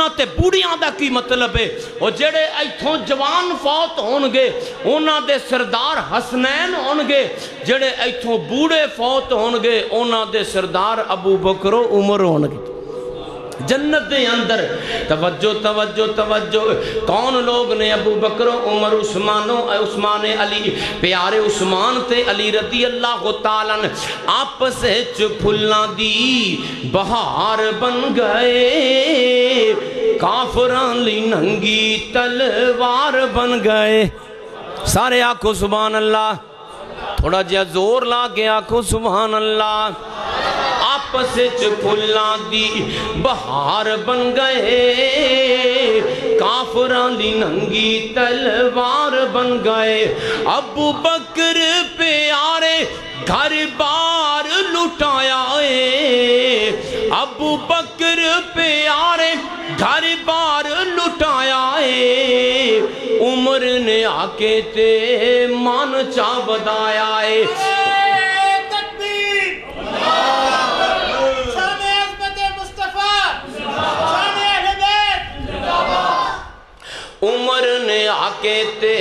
جواناں تے بوڑھیاں دا کی مطلب ہے؟ وہ جڑے ایتھوں جوان فوت ہونگے انہاں دے سردار حسنین ہونگے، جڑے ایتھوں بوڑھے فوت ہونگے انہاں دے سردار ابو بکر و عمر ہونگے جنت دے اندر۔ توجہ توجہ توجہ، کون لوگ نے؟ ابو بکر عمر عثمان علی، پیارے عثمان تے علی رضی اللہ تعالیٰ عنہ آپس پھلاں دی بہار بن گئے، کافراں لی ننگی تلوار بن گئے۔ سارے آکھو سبحان اللہ، تھوڑا جہا زور لا کے آکھو سبحان اللہ۔ آپس پھلاں دی بہار بن گئے، کافراں لی ننگی تلوار بن گئے۔ ابو بکر پیارے گھر بار لٹایا ہے، ابو بکر پیارے گھر بار لٹایا ہے، عمر نے آکے تے مان چا بدایا ہے۔ عمر نے آکے تے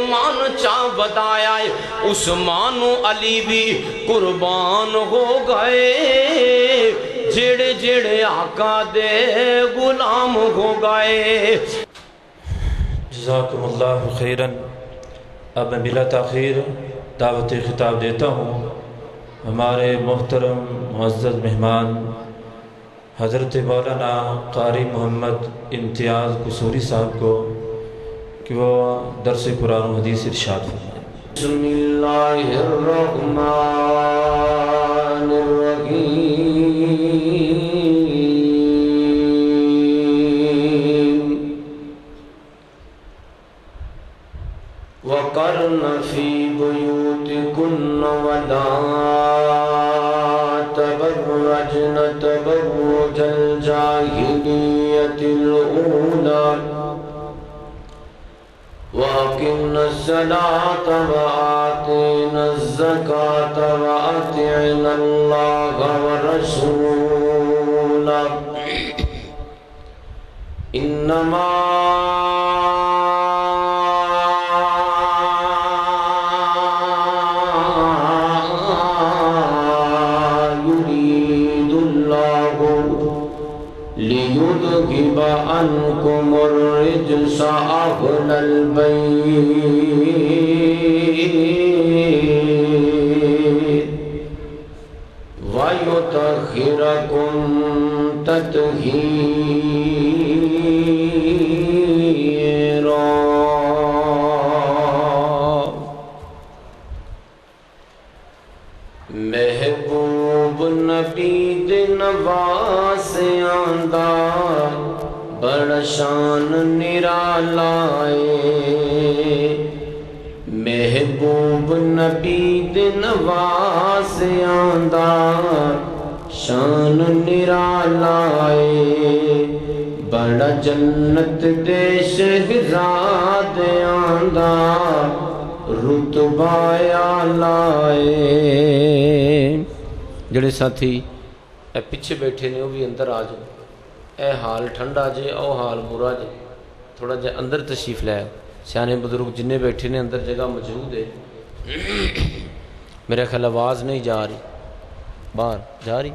مان چا بدایا ہے، عثمان و علی بھی قربان ہو گئے، جڑے جڑے آقا دے غلام ہو گئے۔ جزاکم اللہ خیراً۔ اب میں بلا تاخیر دعوت خطاب دیتا ہوں ہمارے محترم معزز مہمان حضرت مولانا قاری محمد امتیاز قصوری صاحب کو کہ وہ درس قرآن و حدیث ارشاد فرمائیں۔ بسم اللہ الرحمن الرحیم۔ وَقَرْنَ فِي بُيُوتِكُنَّ وَلَا تَبَرَّجْنَ تَبَرُّجَ الْجَاهِلِيَّةِ الْأُولَى وَأَقِمْنَ الصَّلَاةَ وَآتِينَ الزَّكَاةَ وَأَطِعْنَ اللَّهَ وَرَسُولَهُ إِنَّمَا لِيُذْهِبَ عَنْكُمُ الرِّجْسَ أَهْلَ الْبَيْتِ وَيُطَهِّرَكُمْ تَطْهِيرًا۔ محبوب نبی دن واسیاندہ بڑا شان نرالائے، محبوب نبی دن واسیاندہ شان نرالائے، بڑا جنت دے شہزاد آندہ رتبہ آلائے۔ جڑے ساتھی اے پیچھے بیٹھے نے وہ بھی اندر آ جائے، اے حال ٹھنڈا جے او حال برا جے، تھوڑا جے اندر تشریف لے آؤ۔ سیانے بزرگ جننے بیٹھے نے اندر جگہ موجود ہے، میرے خیال آواز نہیں جا رہی، باہر جا رہی؟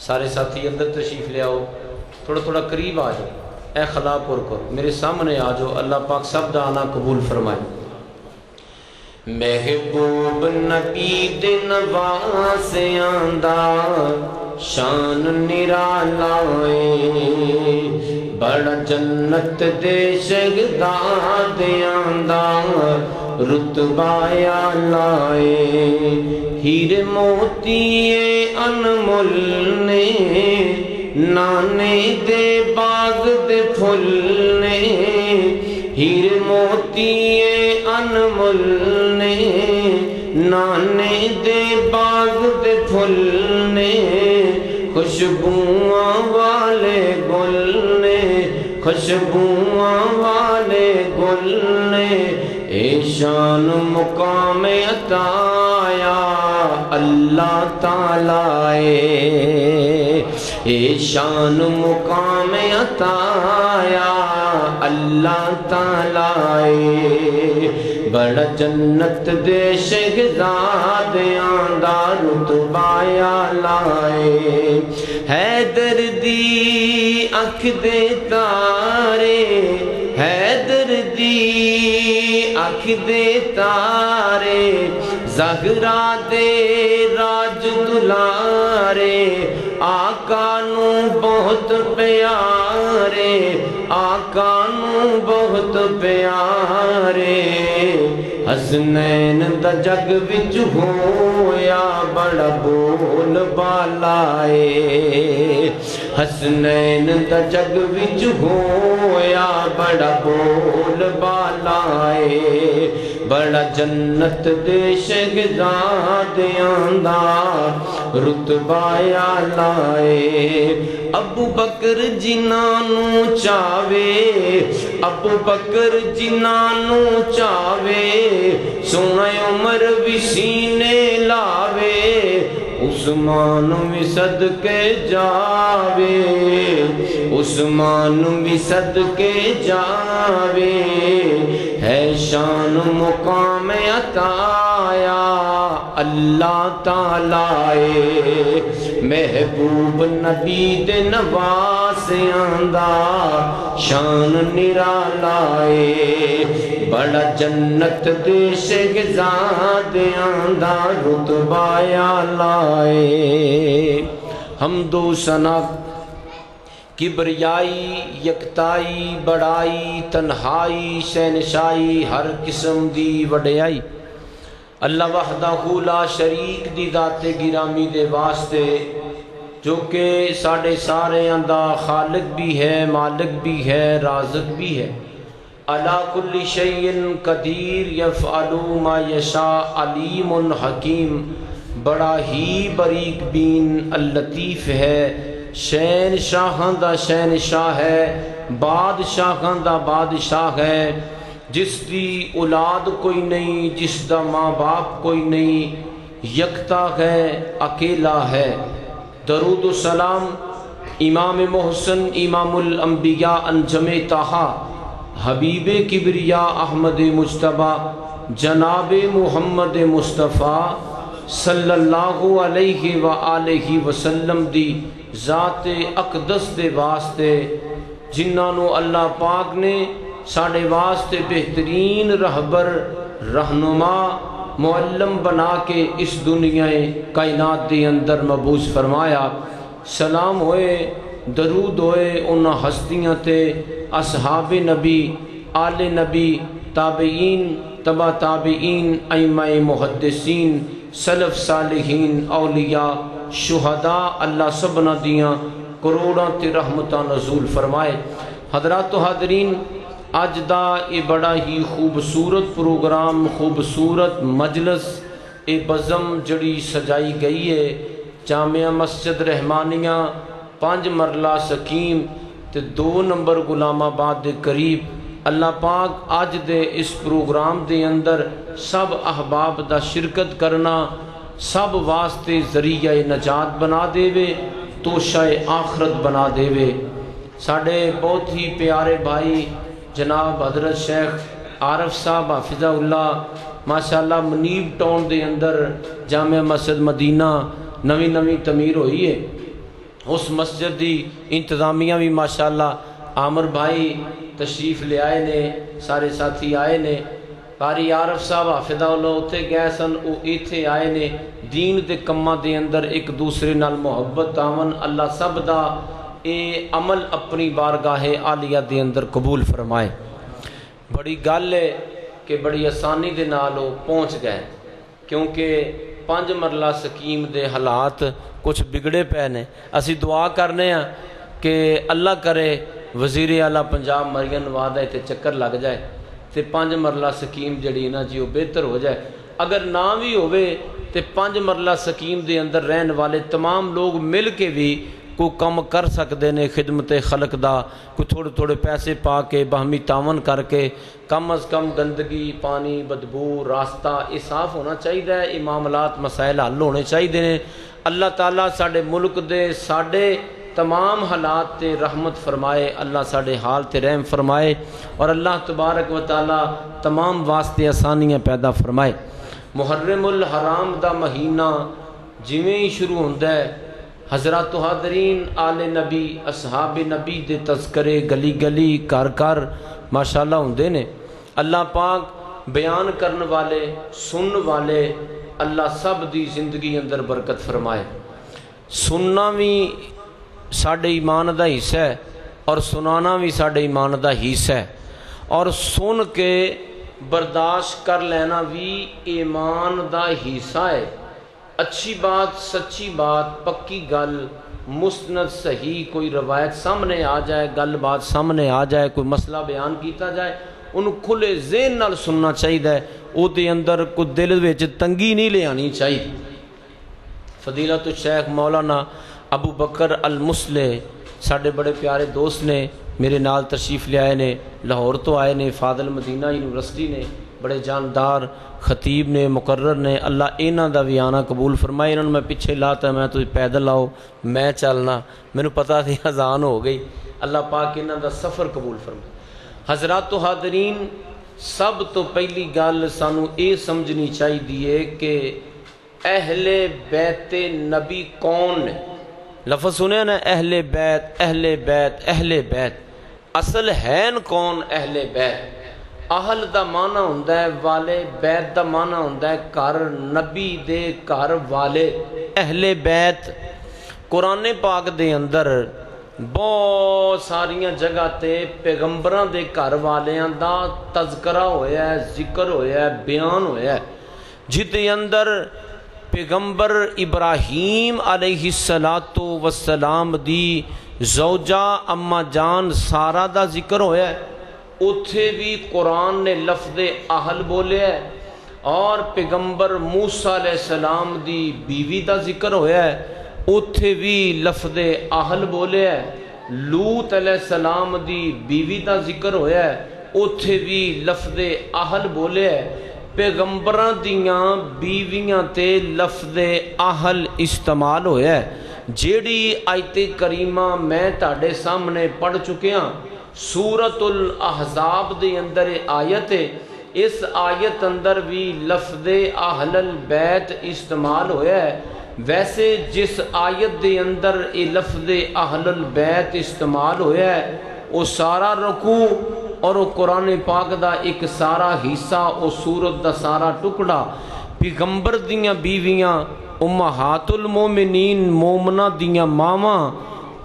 سارے ساتھی اندر تشریف لے آؤ، تھوڑا تھوڑا قریب آ جاؤ، اے خلا پر کرو، میرے سامنے آ جاؤ، اللہ پاک سب دا آنا قبول فرمائے۔ محبوب نبی دن واسیاندہ شان نرالائے، بڑا جنت دے شہزاد آندہ رتبہ آلائے، ہیرے موتی انمول نے نانے دے باغ دے پھل نے، ہیرے موتی انمول نے نانے دے باغ دے پھل نے، خوشبوئاں والے گل نے، خوشبوئاں والے گل نے، اے شان مقام عطایا اللہ تعالیٰ۔ اے شان مقام عطایا اللہ تعالی بڑا جنت دے شہزادیاں دا رتبہ لائے حیدر دی اکھ دے تارے حیدر دی اکھ دے تارے زہرا دے راج دلارے آقا نو بہت پیارے آقا نو بہت پیارے حسنین دا جگ وچ ہویا بڑا بول بالائے حسنین دا جگ وچ ہویا بڑا بول بالائے بڑا جنت دے شہزادیاں دا رتبہ لائے ابو بکر جنانو چاوے ابو بکر جنانو چاوے سونا عمر بھی سینے لاوے عثمان بھی صدقے جاوے عثمان بھی صدقے جاوے ہے شان مقام عطایا اللہ تعالی محبوب نبی دے نواسیاں دا شان نرالائے بڑا جنت دے شہزادیاں دا رتبہ لائے حمد و ثنا کبریائی یکتائی بڑائی تنہائی شہنشائی ہر قسم دی وڈیائی اللہ وحدہ لا شریک دی ذات گرامی دے واسطے جو کہ ساڑھے سارے اندہ خالق بھی ہے مالک بھی ہے رازق بھی ہے علی کل شیء قدیر یفعل ما یشاء علیم حکیم بڑا ہی باریک بین اللطیف ہے شہنشاہاں دا شہنشاہ ہے بادشاہاں دا بادشاہ ہے جس دی اولاد کوئی نہیں جس دا ماں باپ کوئی نہیں یکتا ہے اکیلا ہے درود و سلام امام محسن امام الانبیاء انجم طہا حبیب کبریا احمد مجتبیٰ جناب محمد مصطفیٰ صلی اللہ علیہ وآلہ وسلم دی ذات اقدس دے واسطے جنہاں اللہ پاک نے ساڑھے واسطے بہترین رہبر رہنما معلم بنا کے اس دنیا کائنات دے اندر مبعوث فرمایا سلام ہوئے درود ہوئے ان ہستیاں تے اصحاب نبی آل نبی تابعین تبع تابعین ائمہ محدثین سلف صالحین اولیاء شہداء اللہ سبنا دیاں کروڑاں تے رحمتاں نزول فرمائے حضرات و حاضرین اج دا یہ بڑا ہی خوبصورت پروگرام خوبصورت مجلس اے بزم جڑی سجائی گئی ہے جامعہ مسجد رحمانیہ 5 مرلہ سکیم تے 2 نمبر غلام آباد دے قریب اللہ پاک آج دے اس پروگرام دے اندر سب احباب دا شرکت کرنا سب واسطے ذریعہ نجات بنا دے وے توشہ آخرت بنا دے وے ساڑھے بہت ہی پیارے بھائی جناب حضرت شیخ عارف صاحب حافظہ اللہ ماشاءاللہ منیب ٹاؤن دے اندر جامعہ مسجد مدینہ نوی تعمیر ہوئی ہے اس مسجد دی انتظامیہ بھی ماشاءاللہ عامر بھائی تشریف لے آئے نے سارے ساتھی آئے نے قاری عارف صاحب حافظہ اللہ اتھے گئے سن او ایتھے آئے نے دین دے کماں دے اندر ایک دوسرے نال محبت آون اللہ سب دا اے عمل اپنی بارگاہ عالیہ دے اندر قبول فرمائے بڑی گل ہے کہ بڑی آسانی دے نال پہنچ گئے کیونکہ 5 مرلہ سکیم دے حالات کچھ بگڑے پے نے اسی دعا کرنے ہیں کہ اللہ کرے وزیر اعلیٰ پنجاب مریم نواز تے چکر لگ جائے تے 5 مرلہ سکیم جڑی نا جی وہ بہتر ہو جائے اگر نہ بھی ہوئے تے 5 مرلہ سکیم دے اندر رہن والے تمام لوگ مل کے بھی کو کم کر سکتے نے خدمت خلق دا کو تھوڑے پیسے پا کے باہمی تعاون کر کے کم از کم گندگی پانی بدبو راستہ یہ صاف ہونا چاہیے ہے یہ معاملات مسائل حل ہونے چاہیے نے اللہ تعالیٰ ساڑھے ملک دے ساڑھے تمام حالات تے رحمت فرمائے، اللہ ساڑے حال تے رحم فرمائے، اور اللہ تبارک و تعالی تمام واسطے آسانیاں پیدا فرمائے۔ محرم الحرام دا مہینہ جویں ہی شروع ہوندا ہے، حضرات و حاضرین آل نبی اصحاب نبی دے تذکرے گلی گلی گھر گھر ماشاءاللہ ہوندے نے۔ اللہ پاک بیان کرن والے سنن والے اللہ سب دی زندگی اندر برکت فرمائے۔ سننا بھی ساڑے ایمان دا حصہ ہے اور سنانا بھی ساڑے ایمان دا حصہ ہے، اور سن کے برداشت کر لینا بھی ایمان دا حصہ ہے۔ اچھی بات، سچی بات، پکی گل، مستند صحیح کوئی روایت سامنے آ جائے، گل بات سامنے آ جائے، کوئی مسئلہ بیان کیتا جائے، انہوں کھلے ذہن نال سننا چاہیے، او دے اندر کوئی دل وچ تنگی نہیں لے آنی چاہیے۔ فضیلت الشیخ مولانا ابو بکر المصلح ساڑے بڑے پیارے دوست نے، میرے نال تشریف لے آئے نے، لاہور تو آئے نے، فاضل مدینہ یونیورسٹی نے، بڑے جاندار خطیب نے، مقرر نے، اللہ انہاں دا بھی آنا قبول فرمائے۔ انہوں نے میں پیچھے لاتا میں تو پیدل آؤ، میں چلنا، میں نے پتا تھی اذان ہو گئی، اللہ پاک انہاں دا سفر قبول فرمائے۔ حضرات و حاضرین، سب تو پہلی گل سانو یہ سمجھنی چاہیے کہ اہل بیت نبی کون نے؟ لفظ سنے نا، اہل بیت، اہل بیت، اہل بیت، اصل ہیں کون اہل بیت؟ اہل دا معنی ہوندا ہے والے، بیت دا معنی ہوندا ہے گھر، نبی دے گھر والے۔ اہل بیت قرآن پاک دے اندر بہت ساریاں جگہ تے پیغمبراں دے گھر والیاں دا تذکرہ ہویا ہے، ذکر ہویا ہے، بیان ہویا ہے، جدے اندر پیغمبر ابراہیم علیہ السلام دی زوجہ اما جان سارہ دا ذکر ہویا ہے، اتھے بھی قرآن نے لفظ اہل بولے ہے، اور پیغمبر موسیٰ علیہ السلام دی بیوی دا ذکر ہویا ہے، اتھے بھی لفظ اہل بولے ہے۔ لوط علیہ السلام دی بیوی دا ذکر ہویا ہے، اتھے بھی لفظ اہل بولے ہے۔ پیغمبران دیاں بیویاں تے لفظ اہل استعمال ہویا ہے۔ جیڑی آیت کریمہ میں تاڑے سامنے پڑھ چکے ہیں، سورۃ الاحزاب دے اندر آیت ہے، اس آیت اندر بھی لفظ اہل البیت استعمال ہویا ہے۔ ویسے جس آیت دے اندر یہ لفظ اہل البیت استعمال ہویا ہے، وہ سارا رکوع اور وہ قرآن پاک دا ایک سارا حصہ، وہ سورت دا سارا ٹکڑا پیغمبر دیاں بیویاں امہات المومنین مومنہ دیاں ماواں،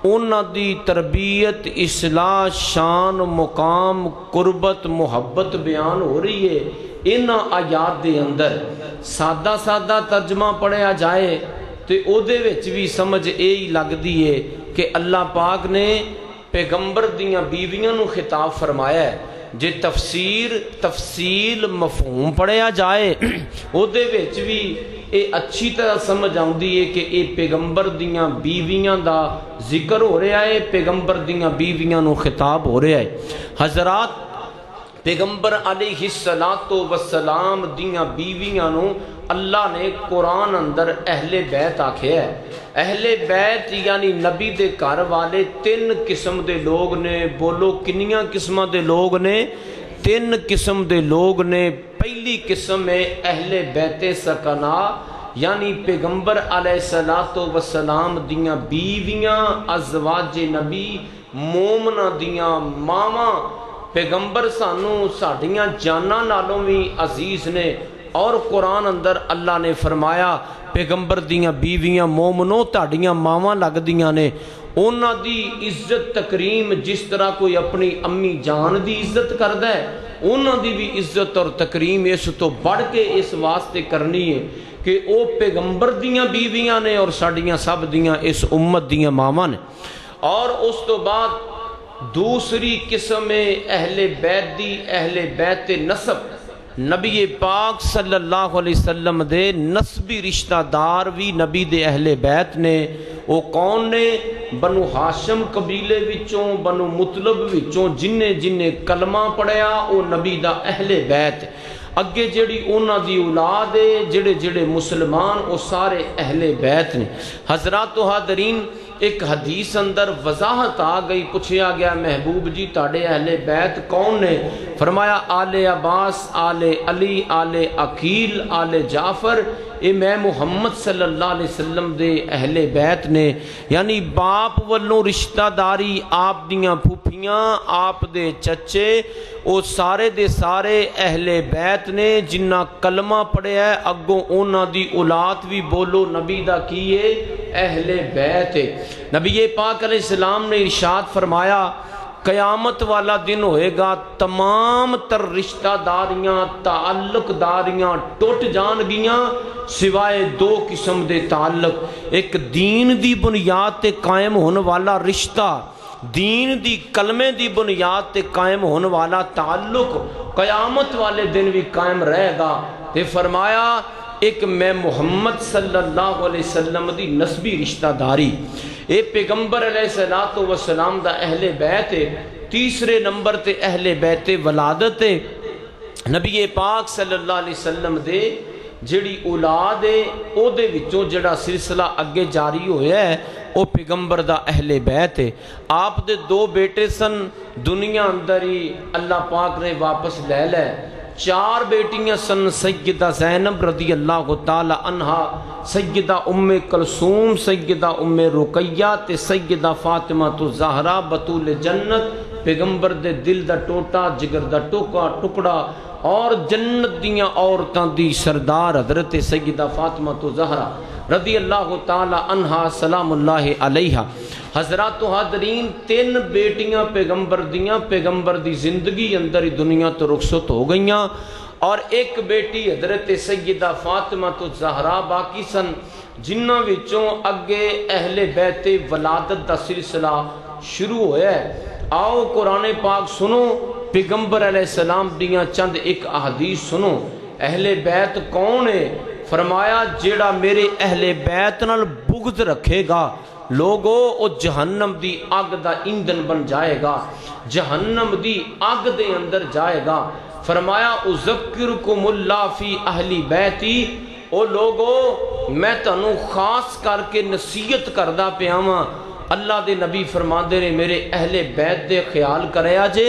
انہاں دی تربیت، اصلاح، شان، مقام، قربت، محبت بیان ہو رہی ہے انہاں آیات دے اندر۔ سادہ سادہ ترجمہ پڑھیا جائے تو او دے وچ بھی سمجھ یہی لگ دی ہے کہ اللہ پاک نے پیغمبر دیاں بیویاں نو خطاب فرمایا ہے۔ جے تفصیل مفہوم پڑھیا جائے او دے وچ بھی اے اچھی طرح سمجھ آؤندی ہے کہ اے پیغمبر دیاں بیویاں دا ذکر ہو رہا ہے، پیغمبر دیاں بیویاں نو خطاب ہو رہا ہے۔ حضرات، پیغمبر علیہ السلام دیاں بیویاں نو اللہ نے قرآن اندر اہل بیت آکھیا ہے۔ اہل بیت یعنی نبی دے گھر والے تین قسم دے لوگ نے۔ بولو کنیاں قسمہ دے لوگ نے؟ تین قسم دے لوگ نے۔ پہلی قسم ہے اہل بیت سکنا، یعنی پیغمبر علیہ السلام دیاں بیویاں، ازواج نبی، مومنہ دیاں ماواں۔ پیغمبر سانو ساڑیاں جاناں نالوں بھی عزیز نے، اور قرآن اندر اللہ نے فرمایا پیغمبر دیاں بیویاں مومنوں تاڑیاں ماواں لگ دیاں نے۔ انہاں دی عزت تکریم جس طرح کوئی اپنی امی جان دی عزت کردا ہے، انہاں دی بھی عزت اور تکریم اس تو بڑھ کے اس واسطے کرنی ہے کہ او پیغمبر دیاں بیویاں نے اور ساڑیاں سب دیاں اس امت دیاں ماواں نے۔ اور اس تو بعد دوسری قسم اہل بیت دی، اہل بیت نسب، نبی پاک صلی اللہ علیہ وسلم دے نسبی رشتہ دار بھی نبی دے اہل بیت نے۔ وہ کون نے؟ بنو ہاشم قبیلے وچوں، بنو مطلب وچوں جننے جننے کلمہ پڑھیا وہ نبی دا اہل بیت۔ اگے جڑی انہاں دی اولاد ہے، جڑے جڑے مسلمان وہ سارے اہل بیت نے۔ حضرات و حاضرین، ایک حدیث اندر وضاحت آ گئی، پوچھا گیا محبوب جی تاڑے اہل بیت کون نے؟ فرمایا آل عباس، آل علی، آل عقیل، آل جعفر، اے میں محمد صلی اللہ علیہ وسلم دے اہل بیت نے، یعنی باپ والوں رشتہ داری، آپ دیاں پھوپھیاں، آپ دے چچے، وہ سارے دے سارے اہل بیت نے جنہ کلمہ پڑھیا ہے، اگوں اونا دی اولاد بھی بولو نبی دا کیے اہل بیت ہے۔ نبی پاک علیہ السلام نے ارشاد فرمایا قیامت والا دن ہوئے گا، تمام تر رشتہ داریاں، تعلق داریاں ٹوٹ جان گیاں سوائے دو قسم دے تعلق، ایک دین دی بنیاد تے قائم ہونے والا رشتہ، دین دی کلمے دی بنیاد تے قائم ہونے والا تعلق قیامت والے دن بھی قائم رہے گا۔ تے فرمایا ایک میں محمد صلی اللہ علیہ وسلم دی نسبی رشتہ داری، اے پیغمبر علیہ السلام دا اہل بیت ہے۔ تیسرے نمبر تے اہل بیت ولادت ہے، نبی پاک صلی اللہ علیہ وسلم دے جڑی اولاد ہے او دے وچوں جڑا سلسلہ اگے جاری ہویا ہے او پیغمبر دا اہل بیت ہے۔ آپ دے دو بیٹے سن، دنیا اندر ہی اللہ پاک نے واپس لے لے، چار بیٹیاں سن، سیدہ زینب رضی اللہ تعالی عنہا، سیدہ ام کلثوم، سیدہ ام رقیہ تے سیدہ فاطمہ الزہرا بطول جنت، پیغمبر دے دل دا ٹوٹا، جگر دا ٹکڑا اور جنت دیاں عورتاں دی سردار حضرت سیدہ فاطمہ الزہرا رضی اللہ تعالی عنہا سلام اللہ علیہا۔ حضرات و حاضرین، تین بیٹیاں پیغمبر دی زندگی اندر ہی دنیا تو رخصت ہو گئیاں، اور ایک بیٹی حضرت سیدہ فاطمہ الزہرا باقی سن، جنہ وچوں اگے اہل بیت ولادت دا سلسلہ شروع ہویا ہے۔ آؤ قرآن پاک سنو، پیغمبر علیہ السلام دیاں چند ایک احادیث سنو۔ اہل بیت کون ہے؟ فرمایا جیڑا میرے اہل بیت نال بغض رکھے گا لوگو او جہنم دی آگ دا ایندھن بن جائے گا، جہنم دی آگ دے اندر جائے گا۔ فرمایا اذکرکم اللہ فی اہل بیتی، او لوگو میں تانوں خاص کر کے نصیحت کردہ پیاواں، اللہ دے نبی فرماندے نے میرے اہل بیت دے خیال کرے آجے،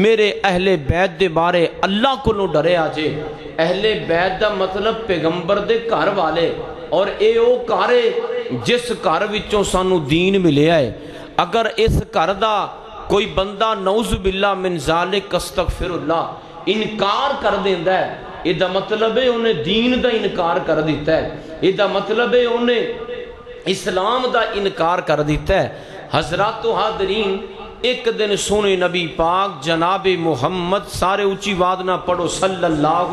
میرے اہل بیت دے بارے اللہ کو نو ڈرے آجے۔ اہل بیت دا مطلب پیغمبر دے گھر والے، اور اے او گھر جس گھر وچوں سانو دین ملے آئے۔ اگر اس گھر دا کوئی بندہ نعوذ باللہ من ذالک استغفر اللہ انکار کر دیندا ہے، اے دا مطلب ہے انہیں دین دا انکار کر دیتا ہے، اے دا مطلب ہے انہیں اسلام دا انکار کر دیتا ہے۔ حضرات و حاضرین، ایک دن سونے نبی پاک جناب محمد، سارے اونچی آواز نہ پڑھو، صلی اللہ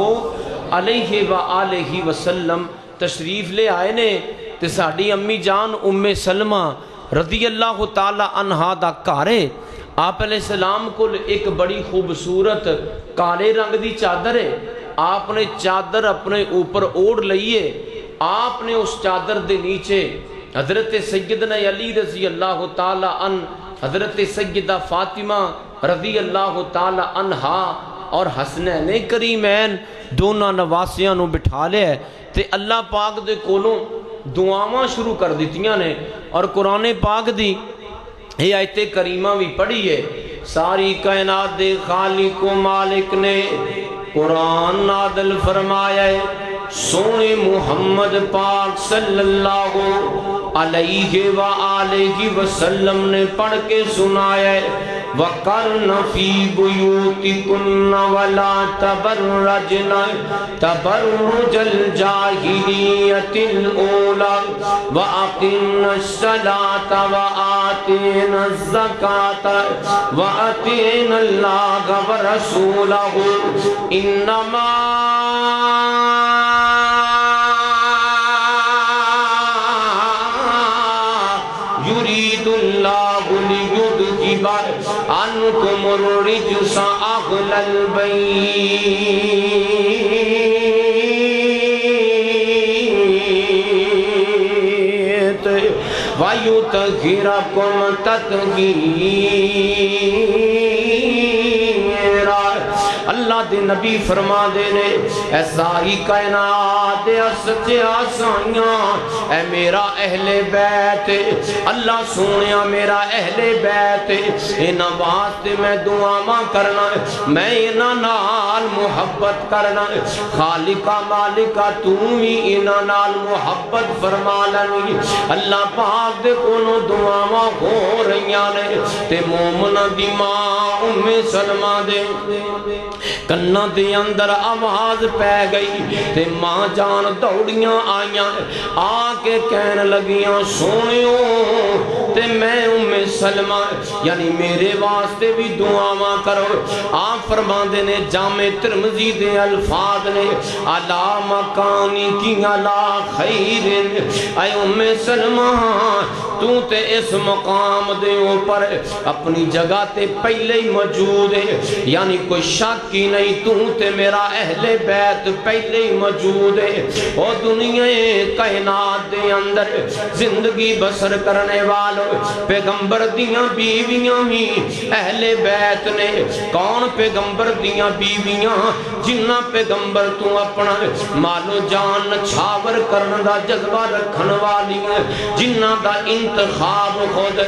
علیہ وآلہ وسلم تشریف لے آئے نے، تے ساڑی امی جان ام سلمہ رضی اللہ تعالی عنہا دا کارے، آپ علیہ السلام کو ایک بڑی خوبصورت کالے رنگ دی چادر ہے، آپ نے چادر اپنے اوپر اوڑھ لئیے، آپ نے اس چادر دے نیچے حضرت سیدنا علی رضی اللہ تعالی عنہ، حضرت سیدہ فاطمہ رضی اللہ تعالی عنہا اور حسنین کریمین دونوں نواسیاں نو بٹھا لے، تے اللہ پاک دے کولوں دعاواں شروع کر دیتیاں نے، اور قرآن پاک دی یہ آیت کریمہ بھی پڑھی ہے۔ ساری کائنات دے خالق و مالک نے قرآن نازل فرمایا ہے، سونے محمد پاک صلی اللہ علیہ وآلہ وسلم نے پڑھ کے سنایا ہے، وَقَرْنَ فِي بُيُوتِكُنَّ وَلَا تَبَرَّجْنَ تَبَرُّجَ الْجَاهِلِيَّةِ الْأُولَى وَأَقِمْنَ الصَّلَاةَ وَآتِينَ الزَّكَاةَ وَأَطِعْنَ اللَّهَ وَرَسُولَهُ إِنَّمَا يريد الله ليذهب عنكم الرجس أهل البيت ويطهركم تطهيرا۔ اللہ دے نبی فرما دے نے اے ساری کائنات دیا سچیا سائیاں اے میرا اہل بیت اللہ سونیا میرا اہل بیت انہاں واسطے میں دعاواں کرنا میں انہاں نال محبت کرنا خالقہ مالکہ تو بھی انہاں نال محبت فرما لنی اللہ پاک دے کولوں دعاواں ہو رہیاں نے تے مومنہ دی ماں ام سلمہ دے کناں دے اندر آواز پہ گئی تے ماں جان دوڑیاں آئیاں آ کے کہنے لگیاں سونیوں تے میں ام سلمہ یعنی میرے واسطے بھی دعاواں کرو آپ فرماندے نے جامع ترمذی دے الفاظ نے علا مکانی کی علا خیر اے ام سلمہ تو تے اس مقام دے اوپر اپنی جگہ تے پہلے ہی موجود ہے یعنی کوئی شک ہی نہیں تو تے میرا اہل بیت پہلے ہی موجود ہے او دنیا کائنات دے اندر زندگی بسر کرنے والوں پیغمبر دیاں بیویاں ہی اہل بیت نے کون پیغمبر دیاں بیویاں جنہ پیغمبر تو اپنا مالو جان چھاور کرن دا جذبہ رکھن والی جنہ دا انتخاب خود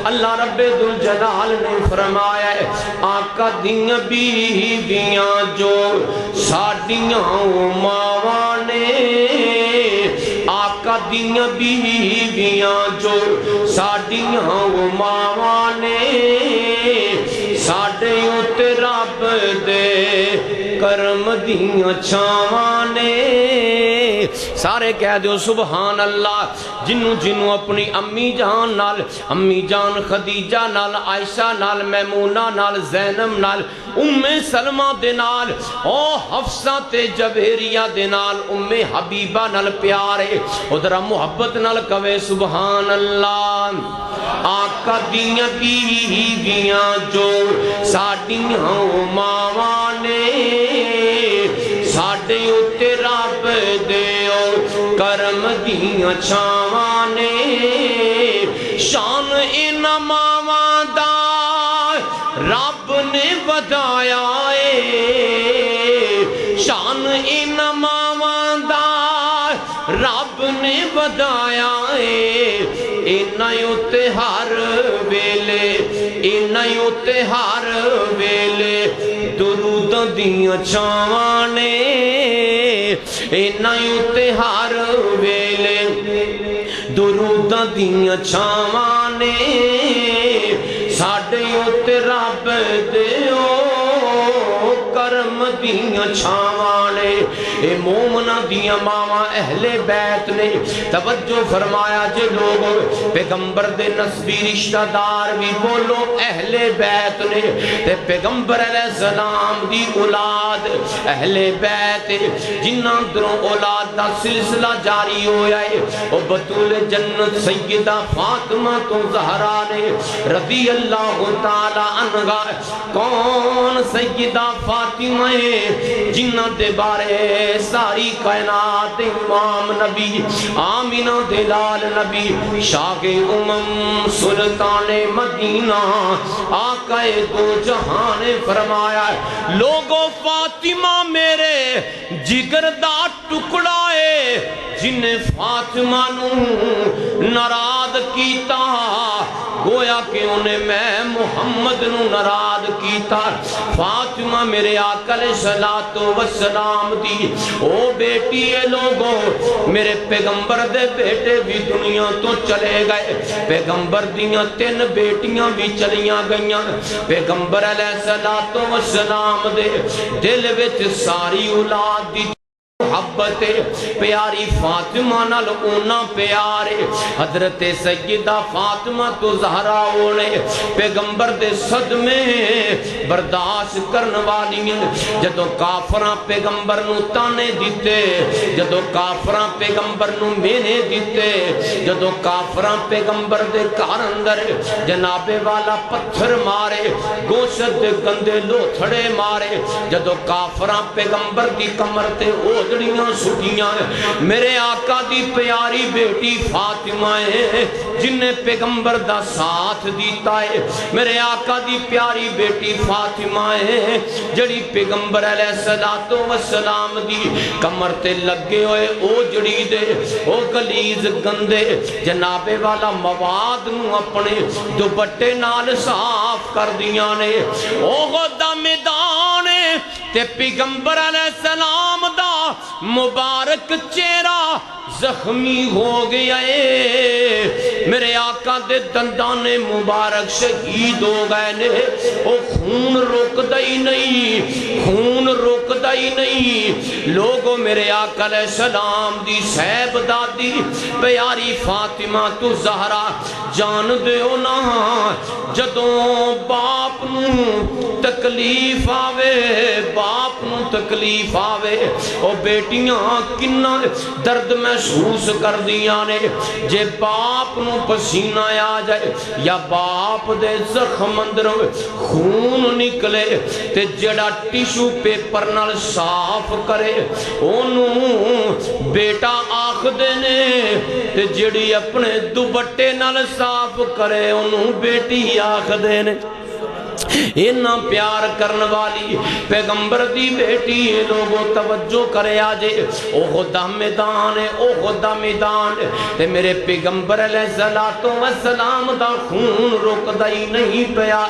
اللہ رب ذوالجلال نے فرمایا ہے آقا دیاں بیویاں جو ساڈیاں ماواں نے آقا دیاں بیویاں جو ساڈیاں ماواں نے ساڈے اُتے رب دے کرم دیاں چھاواں نے سارے کہہ دیو سبحان اللہ جنوں اپنی امی جان نال امی جان خدیجہ نال عائشہ نال میمونہ نال زینب نال ام سلمہ دے نال او حفصہ تے جبیریہ دے نال ام حبیبہ نال پیارے ادھرا محبت نال کوے سبحان اللہ آقا دیاں بیویاں جو ساڈیاں ماواں نے ساڈے اُتے رب دیو کرم دیاں چھاواں نے شان انہاں ماواں دا رب نے ودایا اے شان انہاں ماواں دا رب نے ودایا اے انہاں اُتے ہر ویلے انہاں اُتے ہر ویلے درود دیاں چھاواں نے انہاں اُتے ہر ویلے درود دیاں چھاواں نے ساڈے اُتے رب دیو کرم دیاں چھاواں نے اے مومنہ دیاں ماواں اہل بیت نے توجہ فرمایا جے لوگ پیغمبر دے نسبی رشتہ دار بھی بولو اہل بیت نے تے پیغمبر علیہ السلام دی اولاد اہل بیت جنہاں دروں اولاد دا سلسلہ جاری ہویا ہے او بطول جنت سیدہ فاطمہ تو زہرا نے رضی اللہ تعالی عنہا کون سیدہ فاطمہ ہے جنہاں دے بارے ساری کائنات امام نبی آمینہ دلال نبی شاہ امم سلطان مدینہ آقا دو جہان فرمایا لوگو فاطمہ میرے جگر دا ٹکڑا ہے جنہیں فاطمہ نو ناراض کیتا گویا کہ انہیں میں محمد نو ناراض کیتا فاطمہ میرے آقا علیہ السلام دی او بیٹی ہے لوگوں میرے پیغمبر دے بیٹے بھی دنیا تو چلے گئے پیغمبر دیاں 3 بیٹیاں بھی چلیاں گئیاں پیغمبر علیہ السلام دے دل وچ ساری اولاد دی محبت پیاری فاطمہ نال اونا پیارے حضرت سیدہ فاطمہ تو زہرا اونے پیغمبر دے صدمے برداشت کرن والی جدو کافراں پیغمبر نو تانے دیتے جدو کافراں پیغمبر نو مینے دیتے جدو کافراں پیغمبر دے کار اندر جناب والا پتھر مارے گوشت دے گندے لوتھڑے مارے جدو کافراں پیغمبر دی کمر تے اوجڑیاں سٹیاں میرے آقا دی پیاری بیٹی فاطمہ ہے جن نے پیغمبر دا ساتھ دیتا ہے میرے آقا دی پیاری بیٹی فاطمہ فاطمہ ہے جڑی پیغمبر علیہ السلام دی کمر تے لگے ہوئے او جڑی دے او گلیز گندے جناب والا مواد نو اپنے دوپٹے نال صاف کر دیاں نے احد دا میدان تے پیغمبر علیہ السلام دا مبارک چہرہ زخمی ہو گیا ہے میرے آقا دے دندان مبارک شہید ہو گئے نے او خون رک دائی نہیں خون رک دائی نہیں لوگوں میرے آقا علیہ السلام دی صحب دادی پیاری فاطمہ تو زہرا جان دے ہو نا جدوں باپ نو تکلیف آوے باپ نو تکلیف آوے او بیٹیاں کنہ درد محسوس کر دیاں نے جے باپ نو پسینہ آ جائے یا باپ دے زخم اندر خون نکلے تے جڑا ٹیشو پیپر نال صاف کرے اونوں بیٹا آکھ دینے تے جڑی اپنے دوپٹے نال صاف کرے اونوں بیٹی آکھ دینے اینا پیار کرن والی پیغمبر دی بیٹی لوگوں توجہ کرے آجے احد دا میدان احد دا میدان تے میرے پیغمبر علیہ السلام دا خون رک دائی نہیں پیا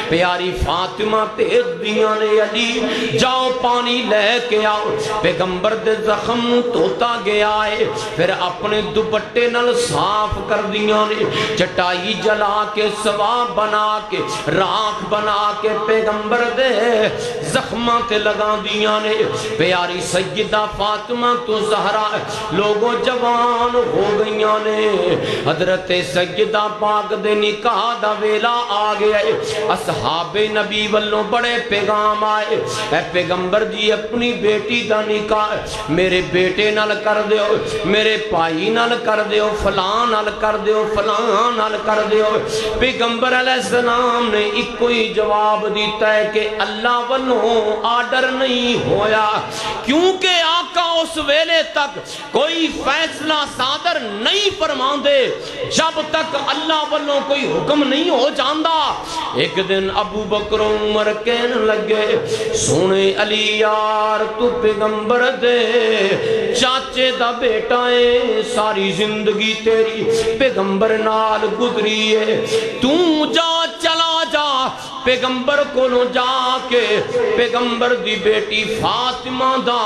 پیاری فاطمہ بھیج دیاں نے علی جاؤ پانی لے کے آؤ پیغمبر دے زخم توتا گیا ہے پھر اپنے دوپٹے نال صاف کر دیاں نے چٹائی جلا کے ثواب بنا کے راکھ بنا کے پیغمبر دے زخماں تے لگا دیاں نے پیاری سیدہ فاطمہ تو زہرا لوگوں جوان ہو گئیاں نے حضرت سیدہ پاک دے نکاح دا ویلا آ گیا ہے اصحاب نبی والوں بڑے پیغام آئے اے پیغمبر جی اپنی بیٹی دا نکاح میرے بیٹے نال کر دیو میرے پائی نال کر دیو فلان نال کر دیو فلان نال کر دیو پیغمبر علیہ السلام نے ایک کوئی جواب دیتا ہے کہ اللہ والوں آرڈر نہیں ہویا کیونکہ آقا اس ویلے تک کوئی فیصلہ صادر نہیں فرمان دے جب تک اللہ والوں کوئی حکم نہیں ہو جاندہ ایک دن ابو بکر عمر کہنے لگے سونے علی یار تو پیغمبر دے چاچے دا بیٹا ہے ساری زندگی تیری پیغمبر نال گزری ہے تو جا چلا جا پیغمبر کو نو جا کے پیغمبر دی بیٹی فاطمہ دا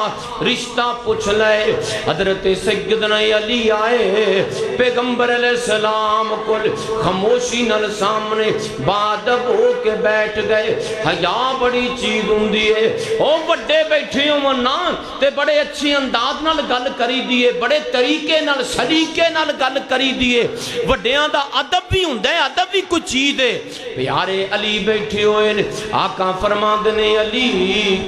رشتہ پوچھ لے حضرت سیدنا علی آئے پیغمبر علیہ السلام کو خاموشی نال سامنے بادب ہو کے بیٹھ گئے حیا بڑی چیز ہوندی ہے او بڑے بیٹھے ہوں نا تے بڑے اچھی انداز نال گل کری دیے بڑے طریقے نال سلیقے نال گل کری دیے وڈیاں دا ادب بھی ہوندا ہے ادب بھی کوئی چیز ہے پیارے علی بیٹھے ہوئے آقا فرماند نے علی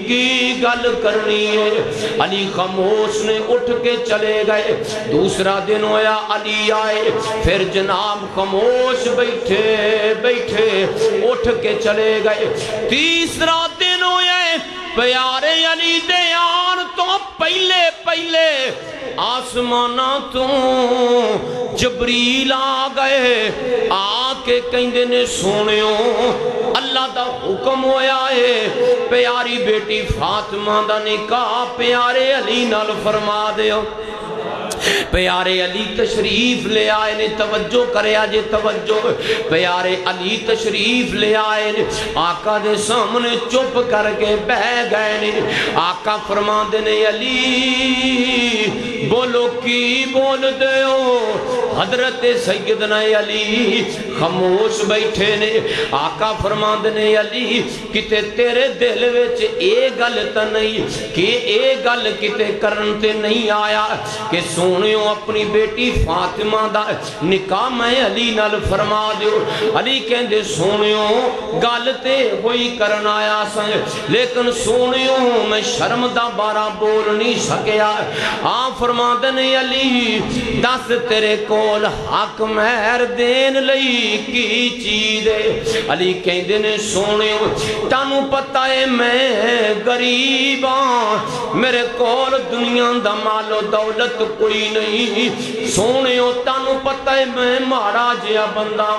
کی گل کرنی ہے علی خاموش نے اٹھ کے چلے گئے دوسرا دن ہویا علی آئے پھر جناب خاموش بیٹھے بیٹھے اٹھ کے چلے گئے تیسرا دن ہویا پیارے علی دیان تو پہلے پہلے آسمانہ تو جبریل آ گئے آ کے کہندے نے سونیوں اللہ دا حکم ہویا ہے پیاری بیٹی فاطمہ دا نکاح پیارے علی نال فرما دیو پیارے علی تشریف لے آئے نے توجہ کرے آجے توجہ پیارے علی تشریف لے آئے نے آقا دے سامنے چپ کر کے بہ گئے نے آقا فرما دینے علی بولو کی بول دے ہو حضرت سیدنا علی خاموش بیٹھے نے آقا فرما دینے علی کتے تیرے دل وچ اے گل تا نہیں کہ اے گل کتے کرن تے نہیں آیا کہ سونیوں اپنی بیٹی فاطمہ دا نکاح میں علی نال فرما دیو علی کہندے سونیوں گل تے ہوئی کرن آیا سن لیکن سونیوں میں شرم دا بارہ بول نہیں سکیا فرما دینے علی دس تیرے کول حق مہر دین لئی کی چیز ہے علی کہندے نے سونے تانوں پتہ ہے میں غریب ہاں میرے کول دنیا دا مال و دولت کوئی نہیں سونے تانوں پتہ ہے میں مارا جیا بندہ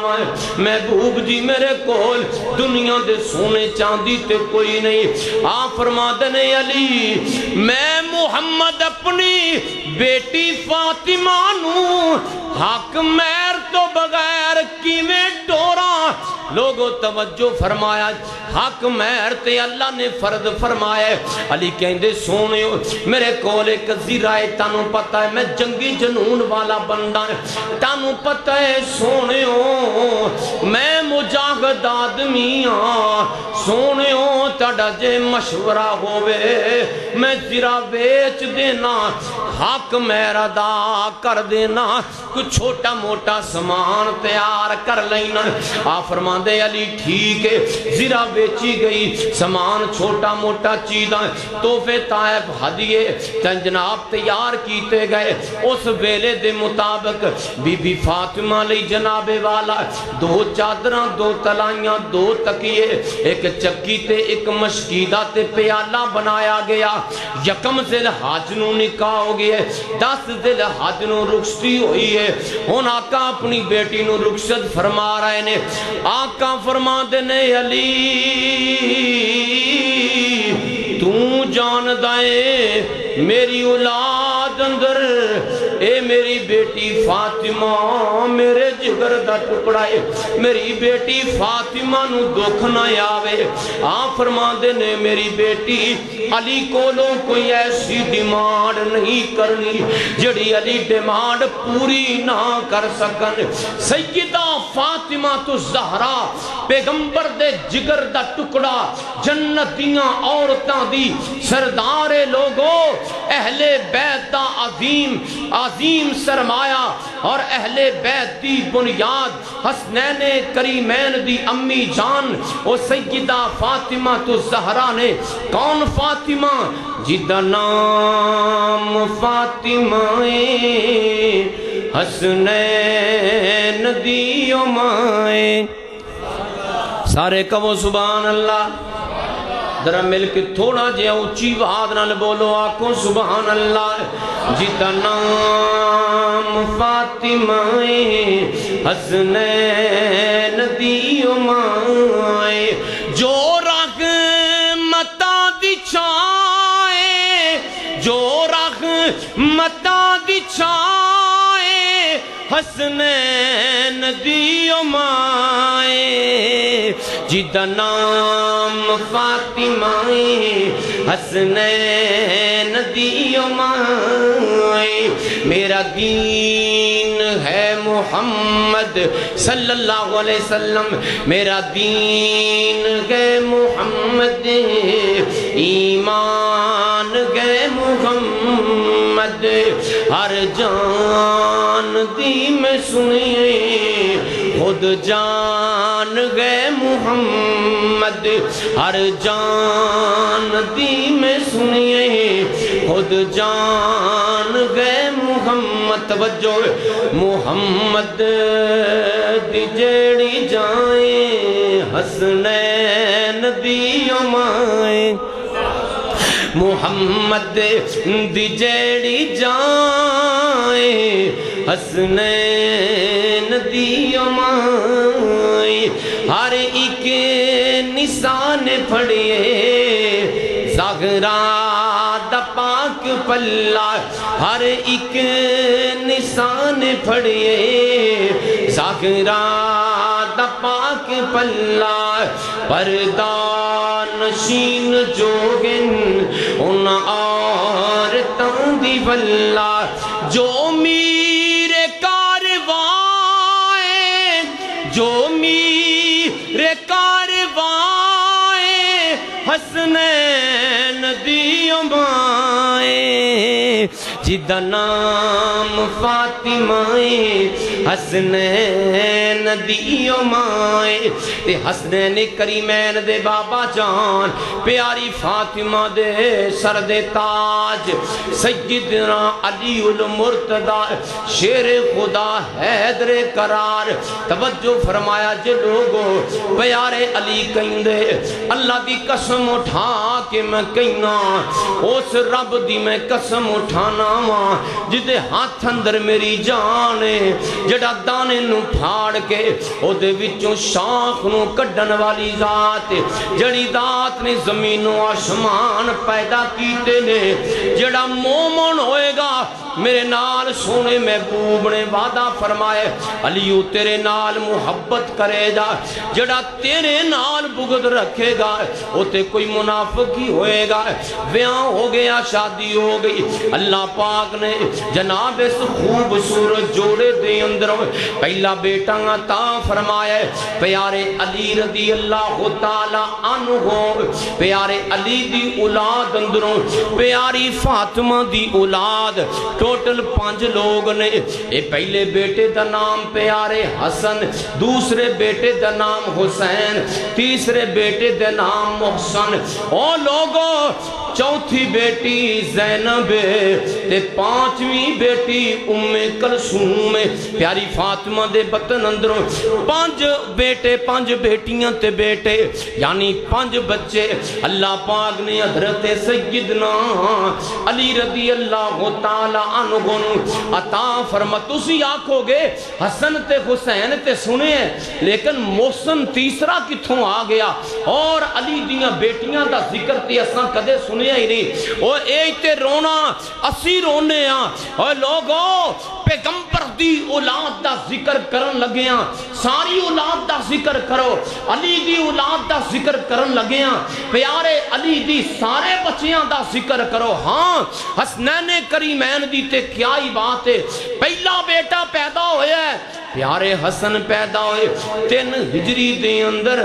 محبوب جی میرے کول دنیا دے سونے چاندی تے کوئی نہیں آپ فرما دنے علی میں محمد اپنی بیٹی فاطمہ نو حق مہر تو بغیر کیویں ڈورا لوگوں توجہ فرمایا حق مہر تے اللہ نے فرض فرمایا علی کہندے سونے میرے کول ایک زیرہ ہے تانوں پتہ ہے میں جنگی جنون والا بندہ تانوں پتہ ہے سونے میں مجاہد آدمی ہاں سونے تاڑا جے مشورہ ہوئے میں زیرہ بیچ دینا حق مہر ادا کر دینا کچھ چھوٹا موٹا سامان تیار کر لینا آپ فرما دے علی ٹھیک ہے زیرہ بیچی گئی سامان چھوٹا موٹا چیزاں تحفے طائب ہدیے جناب تیار کیتے گئے اس ویلے دے مطابق بی بی فاطمہ لئی جناب والا 2 چادراں 2 تلائیاں 2 تکیے ایک چکی تے ایک مشکیدہ تے پیالہ بنایا گیا یکم ذل حج نو نکاح ہو گئے 10 ذل حج نو رخصتی ہوئی ہے ہن آقا اپنی بیٹی نو رخصت فرما رہے نے آقا فرما دینے علی تو جان دائے میری اولاد اندر اے میری بیٹی فاطمہ میرے جگر دا ٹکڑا ہے میری بیٹی فاطمہ نو دکھ نہ آوے آپ فرما دینے میری بیٹی علی کولوں کوئی ایسی ڈیمانڈ نہیں کرنی جڑی علی ڈیمانڈ پوری نہ کر سکن سیدہ فاطمہ تو زہرا پیغمبر دے جگر دا ٹکڑا جنتیاں عورتاں دی سردار لوگوں اہل بیت دا عظیم سرمایہ اور اہل بیت دی بنیاد حسنین کریمین دی امی جان او سیدہ فاطمہ تو زہرا نے کون فاطمہ جدا نام فاطمہ حسنین دی امائے سارے کہو سبحان اللہ ذرا مل کے تھوڑا جے اونچی آواز نال بولو آکھو سبحان اللہ جدا نام فاطمہ حسنین دی امائے جو رحمتاں دی چھائے جو رحمتاں دی چھائے حسنین دی امائے جدا نام فاطمہ حسنین دی امائے میرا دین ہے محمد صلی اللہ علیہ وسلم میرا دین ہے محمد ایمان ہے محمد ہر جان دی میں سنیے خود جان گئے محمد ہر جان دی میں سنیے خود جان گئے محمد توجہ محمد دی جیڑی جائیں حسنین دی امائیں محمد دی جیڑی جائیں حسنین دی امائیں ہر ایک نشان پھڑیے زہرا دا پاک پلہ ہر ایک نشان پھڑیے زہرا دا پاک پلہ پردہ نشین جوگن ان عورتاں دی واللہ جو میرے کاروائیں جو میرے کاروائیں حسنین دی امائیں جدا نام فاطمہ حسنین دیو مائے تے حسنین کریمین دے بابا جان پیاری فاطمہ دے سر دے تاج سیدنا علی المرتضی شیر خدا حیدر قرار توجہ فرمایا جے لوگو پیارے علی کہیں دے اللہ دی قسم اٹھا کے میں کہنا اس رب دی میں قسم اٹھانا ماں جدے ہاتھ اندر میری جانے جڑا دانے نو پھاڑ کے او دے وچوں شاخ نو کڈن والی ذات جڑی ذات نے زمین و آسمان پیدا کیتے نے جڑا مومن ہوئے گا میرے نال سونے محبوب نے وعدہ فرمائے علیو تیرے نال محبت کرے جا جڑا تیرے نال بغض رکھے گا وہ تے کوئی منافق ہی ہوئے گا بیاں ہو گیا شادی ہو گئی اللہ پاک نے جناب اس خوبصورت جوڑے دے اندر پہلا بیٹا عطا فرمایا پیارے علی رضی اللہ تعالی عنہ پیارے علی دی اولاد اندروں پیاری فاطمہ دی اولاد ٹوٹل 5 لوگ نے اے پہلے بیٹے دا نام پیارے حسن دوسرے بیٹے دا نام حسین تیسرے بیٹے دا نام محسن اور لوگوں چوتھی بیٹی زینب تے 5ویں بیٹی ام کلثوم پیاری فاطمہ دے بطن اندروں 5 بیٹے 5 بیٹیاں تے بیٹے یعنی 5 بچے اللہ پاک نے حضرت سیدنا علی رضی اللہ تعالی عنہ عطا فرما تسی آکھو گے حسن تے حسین تے سنے ہیں لیکن محسن تیسرا کتھوں آ گیا اور علی دیاں بیٹیاں دا ذکر تے اساں کدے سنے ہی نہیں اور ایک تے رونا اسی رونے ہاں اور لوگوں پیغمبر دی اولاد دا ذکر کرن لگے ہاں ساری اولاد دا ذکر کرو علی دی اولاد دا ذکر کرن لگے ہاں پیارے علی دی سارے بچیاں دا ذکر کرو ہاں حسنین کریمین دی تے کیا ہی بات ہے پہلا بیٹا پیدا ہویا ہے پیارے حسن پیدا ہوئے 3 ہجری دے اندر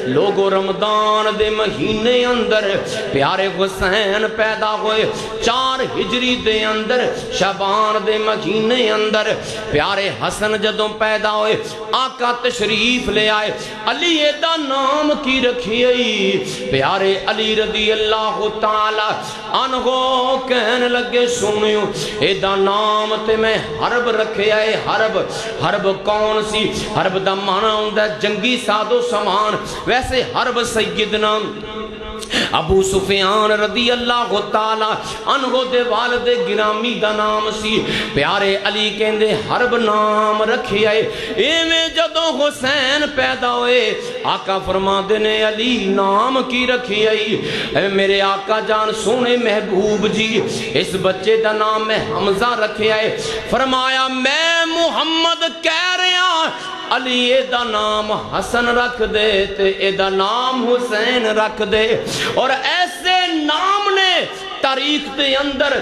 لوگو رمضان دے مہینے اندر پیارے حسین پیدا ہوئے 4 ہجری دے اندر شعبان دے مہینے اندر پیارے حسن جدوں پیدا ہوئے آقا تشریف لے آئے علی دا نام کی رکھی آئی پیارے علی رضی اللہ تعالی عنہ کہنے لگے سنیوں دا نام تے میں حرب رکھے آئے حرب کون سی حرب دا مانا ہوندہ جنگی ساد و سامان ویسے حرب سیدنا ابو سفیان رضی اللہ تعالی عنہ دے والد گرامی دا نام سی پیارے علی کہندے حرب نام رکھے آئے ایویں جدوں حسین پیدا ہوئے آقا فرما دینے علی نام کی رکھے آئی اے میرے آقا جان سونے محبوب جی اس بچے دا نام میں حمزہ رکھے آئے فرمایا میں محمد کہہ رہا علی دا نام حسن رکھ دے تے دا نام حسین رکھ دے اور ایسے نام نے تاریخ دے اندر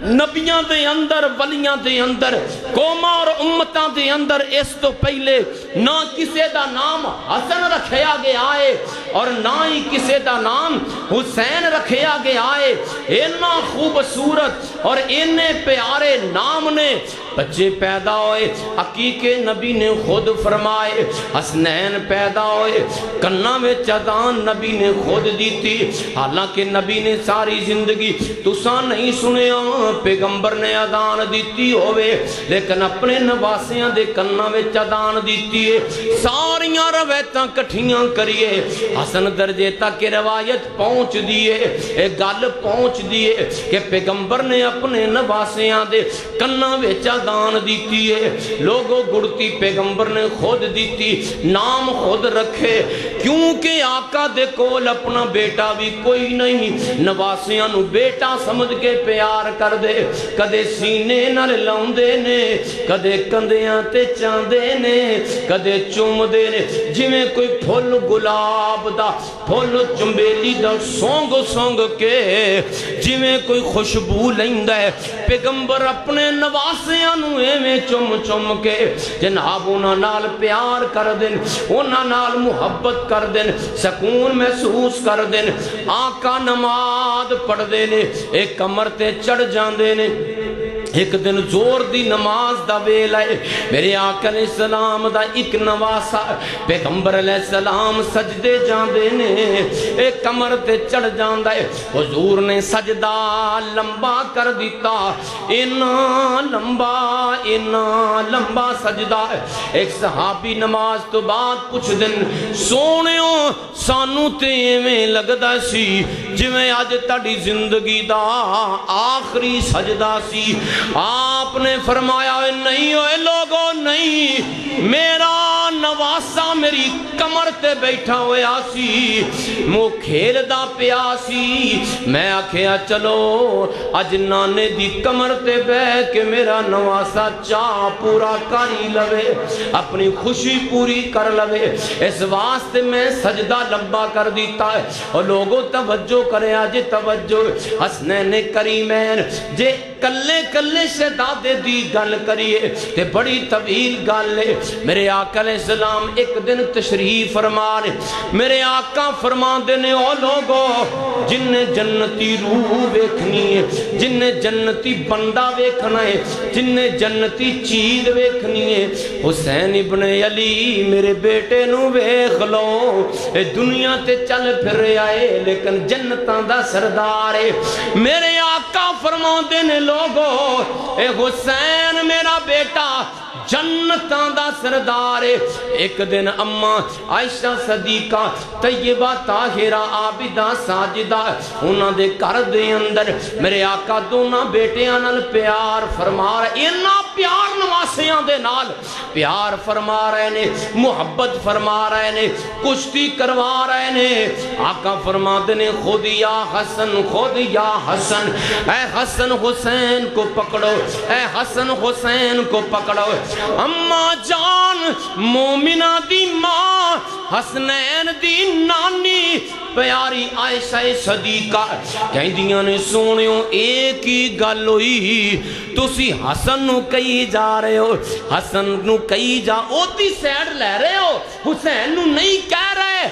نبیاں دے اندر ولیاں دے اندر قوماں اور امتاں دے اندر اس تو پہلے نہ کسے دا نام حسن رکھیا گیا آئے اور نہ ہی کسے دا نام حسین رکھیا گیا آئے اینا خوبصورت اور اینے پیارے نام نے بچے پیدا ہوئے عقیق نبی نے خود فرمائے حسنین پیدا ہوئے کنہ میں چدان نبی نے خود دیتی حالانکہ نبی نے ساری زندگی تساں نہیں سنے پیغمبر نے ادان دیتی ہوئے لیکن اپنے نواسیاں دے کنہ میں چدان دیتی ہے ساریاں روایتاں کٹھیاں کریے حسن درجے تک روایت پہنچ دیئے ایک گل پہنچ دیئے کہ پیغمبر نے اپنے نواسیاں دے کنہ میں دان دیتی ہے لوگوں گڑتی پیغمبر نے خود دیتی نام خود رکھے کیونکہ آقا دے کول اپنا بیٹا بھی کوئی نہیں نواسیاں نو بیٹا سمجھ کے پیار کر دے کدے سینے نال لاؤندے نے کدے کندیاں تے چاندے نے کدے چوم دے نے جویں کوئی پھول گلاب دا پھول چمبیلی دا سونگ سونگ کے جویں کوئی خوشبو لیندا ہے پیغمبر اپنے نواسیاں میں چم چم کے جناب انہاں نال پیار کر دن انہاں نال محبت کر دن سکون محسوس کر دن آقا نماز پڑھ دے نے ایک کمر تے چڑھ جاندے نے ایک دن زور دی نماز دا ویلا ہے، میرے آقا علیہ السلام دا ایک نواسا پیغمبر علیہ السلام سجدے جاندے نے، ایک کمر تے چڑھ جاندا ہے، حضور نے سجدہ لمبا کر دیتا، اتنا لمبا سجدہ ہے۔ ایک صحابی نماز تو بعد کچھ دن سونیوں سانو تے ایویں لگدا سی جویں اج تہاڈی زندگی دا آخری سجدہ سی۔ آپ نے فرمایا نہیں ہوئے لوگوں نہیں، میرا نواسا میری کمر تے بیٹھا ہویا سی، مو کھیل دا پیا سی، میں آکھیا چلو اج نانے دی کمر تے بہ کے میرا نواسا چاہ پورا کر ہی لوے، اپنی خوشی پوری کر لوے، اس واسطے میں سجدہ لمبا کر دیتا ہے۔ اور لوگوں توجہ کرے آج توجہ، حسنین کریمین جے کلے کلے شہزادے دی گل کریے تے بڑی طویل گل ہے۔ میرے آقا علیہ السلام ایک دن تشریف فرما رہے، میرے آقا فرما دینے او لوگو جن نے جنتی روح ویکھنی ہے، جن نے جنتی بندہ ویکھنا ہے، جن نے جنتی چیز ویکھنی ہے، حسین ابن علی میرے بیٹے نو ویکھ لو، اے دنیا تے چل پھر آئے لیکن جنتاں دا سردار ہے۔ میرے آقا فرما دینے لوگو اے حسین میرا بیٹا جنتاں دا سردار ہے۔ ایک دن اماں عائشہ صدیقہ طیبہ طاہرہ عابدہ ساجدہ انہاں دے گھر دے اندر میرے آقا دونوں بیٹیاں نال پیار فرما رہے، انہاں پیار نواسیاں دے نال پیار فرما رہے نے، محبت فرما رہے نے، کشتی کروا رہے نے۔ آقا فرما دینے خود یا حسن، خود یا حسن، اے حسن حسین کو پکڑو، اے حسن حسین کو پکڑو۔ اماں جان مومنہ دی ماں حسنین دی نانی پیاری عائشہ صدیقہ کہندیاں نے سونیوں ایک ہی گل ہوئی، تسی حسن نو کئی جا رہے ہو، حسن نو کئی جا اوتی سیڈ لے رہے ہو، حسین نو نہیں کہہ رہے۔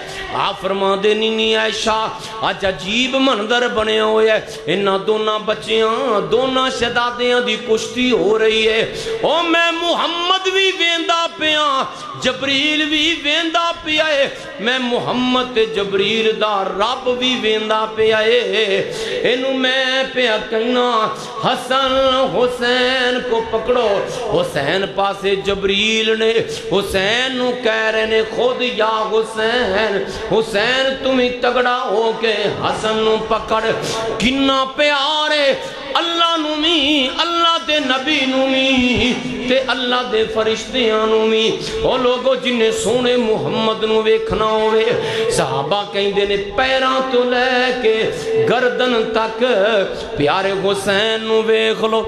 آپ فرما دے نینی عائشہ آج عجیب منظر بنے ہوئے ہے، انہاں دونوں بچیاں دونوں شہزادیاں دی کشتی ہو رہی ہے، او میں محمد بھی ویندا پیا، جبریل بھی ویندا پیا ہے، میں محمد تے جبریل دا رب بھی ویندا پیا ہے، اینو میں پیا کہنا حسن حسین کو پکڑو۔ حسین پاسے جبریل نے حسین نو کہہ رہے نے خود یا حسین، حسین تمہیں تگڑا ہو کے حسن نو پکڑ۔ کنا پیارے اللہ نو می، اللہ دے نبی نو می تے اللہ دے فرشتیاں نو می، او لوگو جنہیں سونے محمد نو ویکھنا ہوئے، صحابہ کہیں دینے پیران تو لے کے گردن تک پیارے حسین نو ویکھ لو،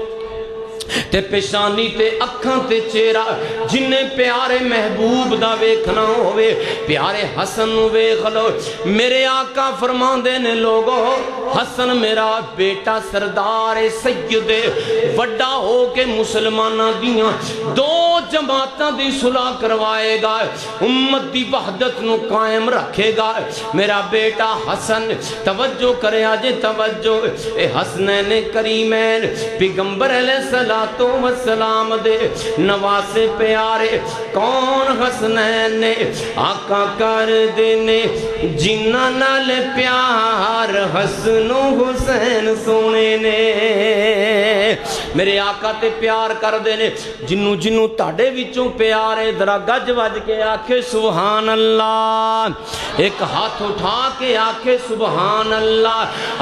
تے پیشانی تے اکھاں تے چہرہ جنہیں پیارے محبوب دا ویکھنا ہوئے، پیارے حسن نو ویکھ لو۔ میرے آقا فرماندے نے لوگو حسن میرا بیٹا سردار سید وڈا ہو کے مسلمانہ دیاں دو جماعتاں دی صلح کروائے گا، امت دی وحدت نو قائم رکھے گا۔ میرا بیٹا حسن توجہ کرے آجے توجہ، اے حسنین کریمین پیغمبر علیہ السلام دے نواسے پیارے کون حسنین نے آقا کر دینے جنہ نال پیار حسن و حسین سونے نے۔ میرے آقا تے پیار کر دینے جنو جنو تاڑے وچوں پیارے ذرا گج وج کے آکھے سبحان اللہ، ایک ہاتھ اٹھا کے آکھے سبحان اللہ۔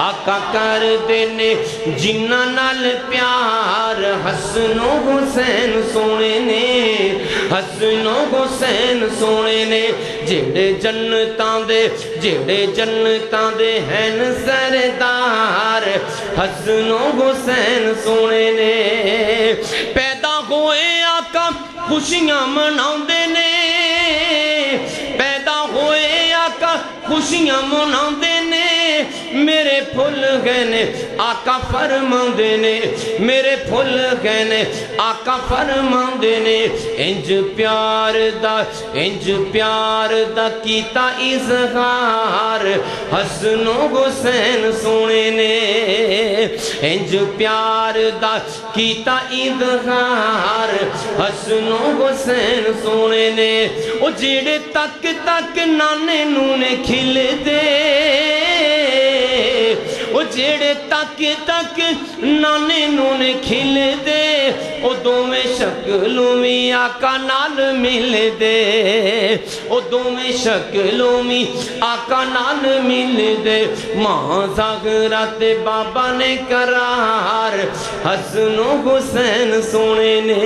آقا کر دینے جنہ نال پیار حسن و حسین سونے نے، حسن و حسین سونے نے، جیڑے جنتاں دے ہیں سردار حسن و حسین سونے نے۔ پیدا ہوئے آقا خوشیاں مناؤندے نے، پیدا ہوئے آقا خوشیاں مناؤندے نے، میرے پھل گئے نے آقا فرماندے نے، میرے پھل گئے نے آقا فرماندے نے، انج پیار دا کیتا اظہار حسن و حسین سونے نے۔ انج پیار دا کیتا اظہار حسن و حسین سونے نے او جیڑے تک تک نانے نونے کھل دے او جیڑے تک تک نانے نونے کھل دے او دوویں شکلوں میں آقا نال مل دے او دوویں شکلوں میں آقا نال مل دے ماں زہرا تے بابا نے قرار حسن و حسین سونے نے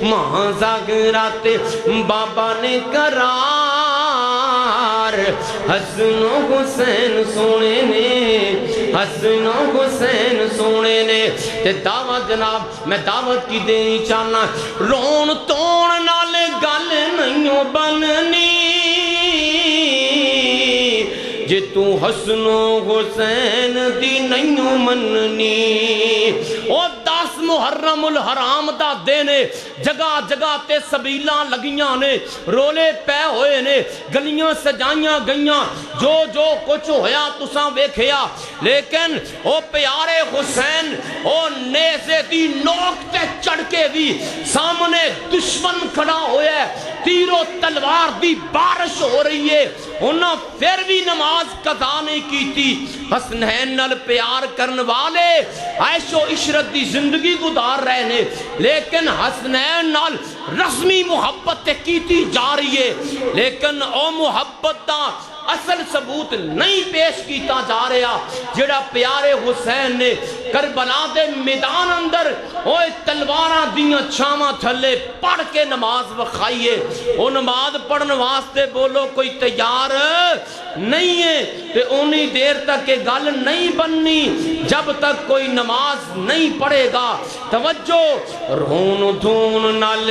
ماں زہرا تے بابا نے قرار حسن و حسین سونے نے حسن و حسین سونے نے تے دعوت جناب میں دعوت کی دینی چاہنا رون تون نال گل نہیں بننی جے تو حسن و حسین دی نہیں مننی او 10 محرم الحرام دا دینے جگہ جگہ تے سبیلاں لگیاں نے رولے پے ہوئے نے گلیاں سجائیاں گئیاں جو کچھ ہویا تساں ویکھیا لیکن او پیارے حسین او نیزے دی نوک تے چڑھ کے بھی سامنے دشمن کھڑا ہویا ہے تیر و تلوار دی بارش ہو رہی ہے انہاں پھر بھی نماز قضا نہیں کی تھی حسنین نال پیار کرن والے عیش و عشرت دی زندگی گزار رہے نے لیکن حسنین نال رسمی محبت کیتی جا رہی ہے لیکن او محبت دا اصل ثبوت نہیں پیش کیتا جا رہا جڑا پیارے حسین نے کربلا دے میدان اندر اوے تلواراں دیاں چھاواں تھلے پڑھ کے نماز وکھائیے او نماز پڑھن واسطے بولو کوئی تیار نہیں ہے تے اونی دیر تک یہ گل نہیں بننی جب تک کوئی نماز نہیں پڑھے گا توجہ رون دھون نال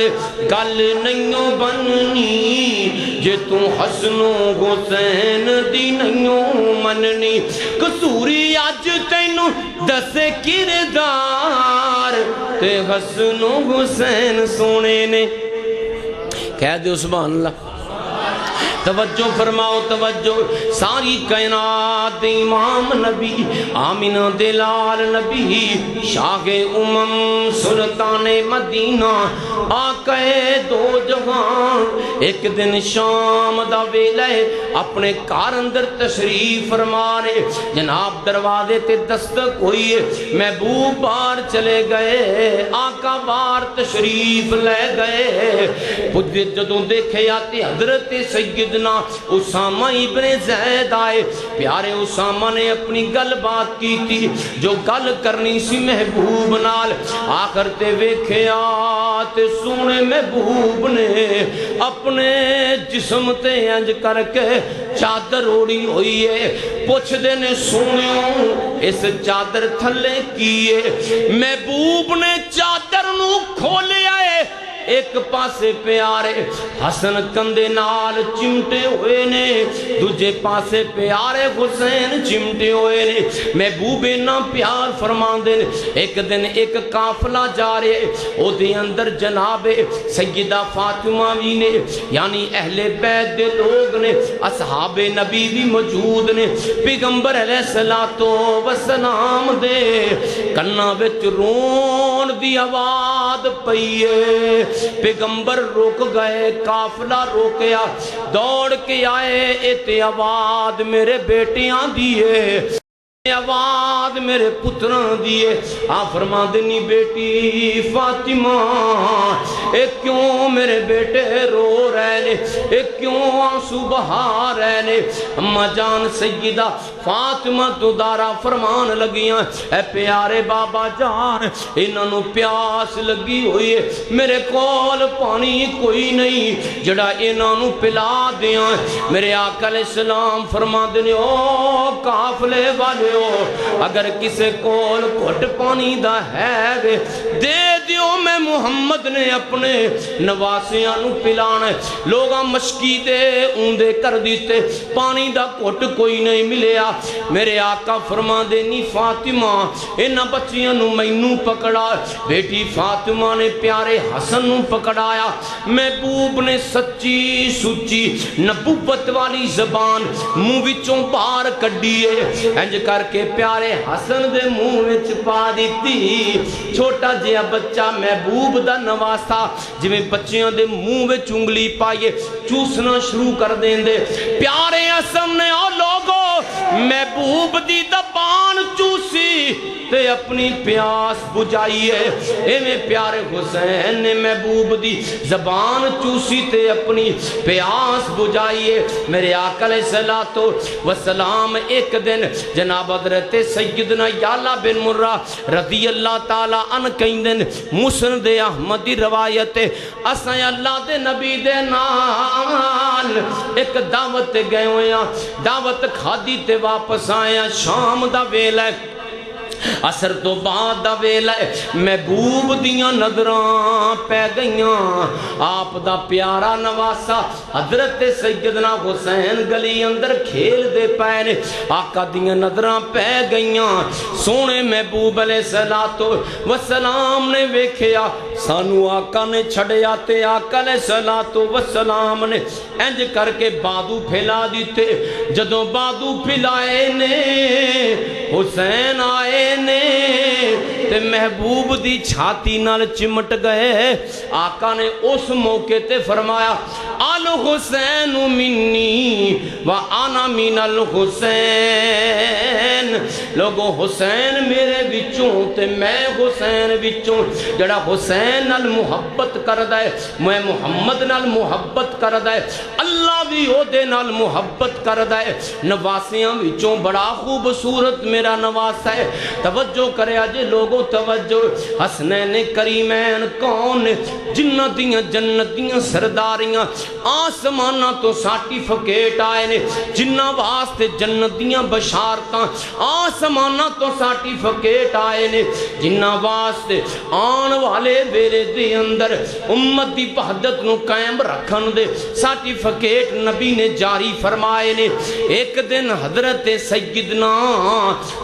گل نہیں بننی جے تو حسن و حسین دی نہیں مننی قصوری اج تینوں دسے کردار تے حسن و حسین سونے نے کہہ دے سبحان اللہ توجہ فرماؤ توجہ ساری کائنات امام نبی آمینہ دلال نبی شاہ امم سلطان مدینہ آقا دو جہاں ایک دن شام دا ویلہ اپنے کار اندر تشریف فرمانے جناب دروازے تے دستک ہوئی محبوب بار چلے گئے آقا بار تشریف لے گئے پجھے جدوں دیکھے آتے حضرت سید اسامہ ابن زید آئے پیارے اسامہ نے اپنی گل بات کی تھی جو گل کرنی سی محبوب نال آخر تے ویکھیا تے سونے محبوب نے اپنے جسم تے انج کر کے چادر اوڑی ہوئی ہے پوچھ دے نے سونیوں اس چادر تھلے کیے محبوب نے چادر نو کھولے آئے ایک پاسے پیارے حسن کندے نال چمٹے ہوئے نے دوجے پاسے پیارے حسین چمٹے ہوئے نے محبوب نا پیار فرمان دے ایک دن ایک قافلہ جا رہے او دے اندر جناب سیدہ فاطمہ بھی نے یعنی اہل بیت دے لوگ نے اصحاب نبی بھی موجود نے پیغمبر علیہ السلام دے کنا وچ رون دی آواز پئیے پیغمبر روک گئے قافلہ روکیا دوڑ کے آئے ایتے آواز میرے بیٹیاں دیئے آواز میرے پتران دیئے فرما دنی بیٹی فاطمہ اے کیوں میرے بیٹے رو رہنے اے کیوں آنسو بہا رہنے اما جان سیدہ فاطمہ تو دارا فرمان لگیاں اے پیارے بابا جان انہوں پیاس لگی ہوئی ہے میرے کول پانی کوئی نہیں جڑا انہوں پلا دیاں میرے آقا علیہ السلام فرما دنی او قافلے والے اگر کسے کول گھٹ پانی دا ہے دے دیو میں محمد نے اپنے نواسیاں نو پلانا ہے لوگاں مشکی دے اوندے کر دیتے پانی دا گھٹ کوئی نہیں ملیا میرے آقا فرما دے نی فاطمہ انہاں بچیاں نو مینوں پکڑا بیٹی فاطمہ نے پیارے حسن نو پکڑایا محبوب نے سچی سچی نبوت والی زبان منہ وچوں باہر کڈیے انج کر کے پیارے حسن دے منہ وچ پا دیتی چھوٹا جہا بچہ محبوب دا نواسا جویں بچیاں دے منہ وچ انگلی پائیے چوسنا شروع کر دیں دے پیارے حسن نے او لوگو محبوب دی زبان چوسی تے اپنی پیاس بجھائیے ایویں پیارے حسین نے محبوب دی زبان چوسی تے اپنی پیاس بجھائیے میرے آقا علیہ السلام ایک دن جناب حضرت سیدنا یعلا بن مرہ رضی اللہ تعالیٰ عنہ کہیں دن مسند احمد دی روایت اساں اللہ دے نبی دے نال ایک دعوت گئے ہوئے دعوت کھادی تے واپس آئے شام دا ویلا ہے اثر تو بعد دا ویلا ہے محبوب دیاں نظراں پہ گئیاں آپ دا پیارا نواسا حضرت سیدنا حسین گلی اندر کھیل دے پائے آقا دیاں نظراں پہ گئیاں سونے محبوب علیہ السلام نے ویکھیا سانو آقا نے چھڑیا تے آقا علیہ السلام نے انج کر کے بادو پھیلا دیتے جدوں بادو پھیلائے نے حسین آئے نے تے محبوب دی چھاتی نال چمٹ گئے آقا نے اس موقع تے فرمایا آل حسین منی و آنا من الحسین لوگو حسین میرے وچوں تے میں حسین وچوں جڑا حسین نال محبت کردہ ہے میں محمد نال محبت کردہ ہے اللہ بھی او دے نال محبت کردہ ہے نواسیاں وچوں بڑا خوبصورت میرا نواس ہے توجہ کرے آجے لوگوں توجہ حسنین کریمین کون جنہ دیاں جنتیاں سرداریاں آسمانہ تو سارٹیفکیٹ آئے نے جنہ واسطے جنتیاں بشارتاں آسمانہ تو سارٹیفکیٹ آئے نے جنہ واسطے آن والے ویلے دے اندر امت دی وحدت نو قائم رکھن دے سارٹیفکیٹ نبی نے جاری فرمائے نے ایک دن حضرت سیدنا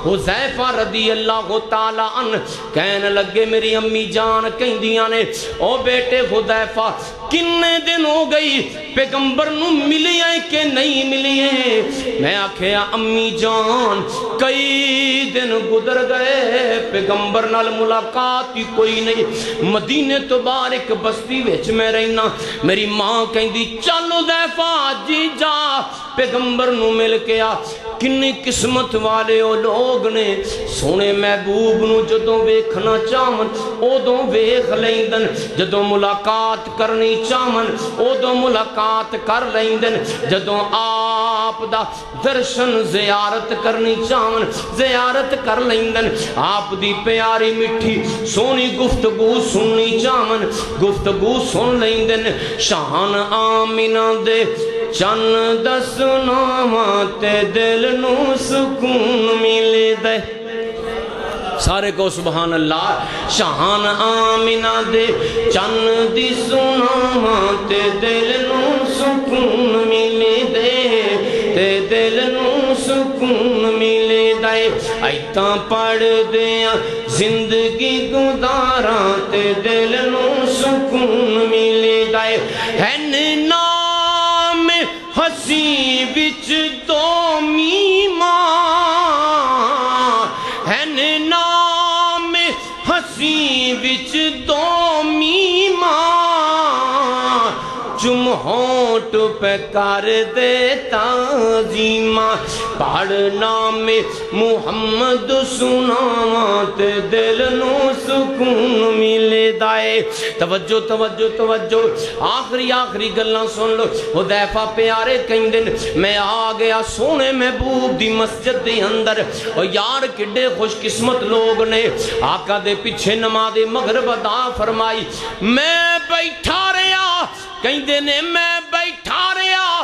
حذیفہ رضی اللہ تعالیٰ عنہ کہنے لگے میری امی جان کہیں دیاں نے او بیٹے حذیفہ کنے دن ہو گئی پیغمبر نو ملی ہیں کہ نہیں ملی ہیں میں آکھیا امی جان کئی دن گزر گئے پیغمبر نال ملاقات ہی کوئی نہیں مدینے تو باہر ایک بستی وچ میں رہنا میری ماں کہیں دی چلو حذیفہ جی جا پیغمبر نو مل کے آ کنی قسمت والے او لوگ نے سونے محبوب نو جدوں ویکھنا چاہن اودوں ویکھ لیندن جدوں ملاقات کرنی چاہن اودوں ملاقات کر لیندن جدوں آپ دا درشن زیارت کرنی چاہن زیارت کر لیندن آپ دی پیاری مٹھی سونی گفتگو سننی چاہن گفتگو سن لیندن شان آمینہ دے چند دسنامات دل نو سکون ملے دے سارے کو سبحان اللہ شان آمینہ دے چند دسنامات دل نو سکون ملے دے تے دل نو سکون ملے دے ایتاں پڑھ دیاں زندگی گزاراں تے دل نو سکون ملے دے ہے نام ہسی وچ دو میماں ہے نام ہسی وچ دو میماں چم ہونٹ پہ کر دے تعظیماں پڑھ نام محمد سناواں تے دل نو سکون ملے دائے توجہ توجہ توجہ آخری گلاں سن لو حذیفہ پیارے کہیں دن میں آ گیا سونے محبوب دی مسجد دے اندر اور یار کڈے خوش قسمت لوگ نے آقا دے پیچھے نماز مغرب ادا فرمائی میں بیٹھا رہا کہیں دن میں بیٹھا رہا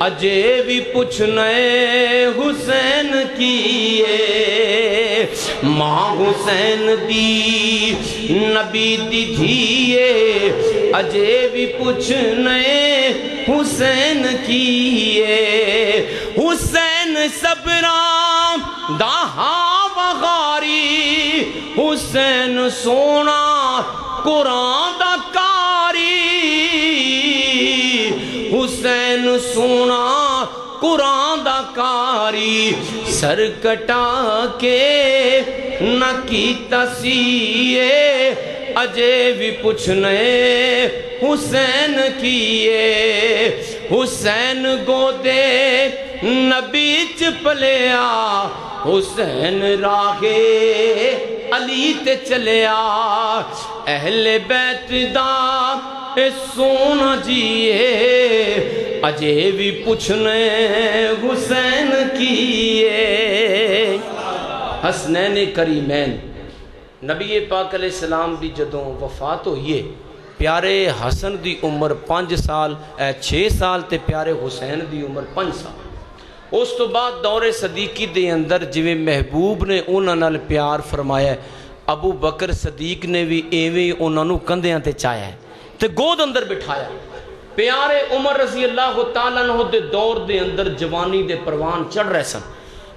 اجے بھی پوچھنے حسین کیے ماں حسین دی نبی دی دھیے اجے بھی پوچھنے حسین کیے حسین صبرام دہا وغاری حسین سونا قرآن دا کاری حسین سونا قرآن دا کاری سر کٹا کے نہ کیتا سیے اجے بھی پوچھنے حسین کیے حسین گودے نبی چپلیا حسین راگے علی تے چلیا اہل بیت دا سونا جیے اجے بھی پوچھنے حسین کیے حسنین کریمین نبی پاک علیہ السلام دی جدوں وفات ہوئیے پیارے حسن دی عمر 5 سال 6 سال تے پیارے حسین دی عمر 5 سال اس تو بعد دور صدیقی دے اندر جویں محبوب نے انہاں نال پیار فرمایا ہے ابو بکر صدیق نے بھی ایویں انہاں نوں کندھیاں تے چایا ہے تے گود اندر بٹھایا پیارے عمر رضی اللہ تعالیٰ عنہ دے دور دے اندر جوانی دے پروان چڑھ رہے سن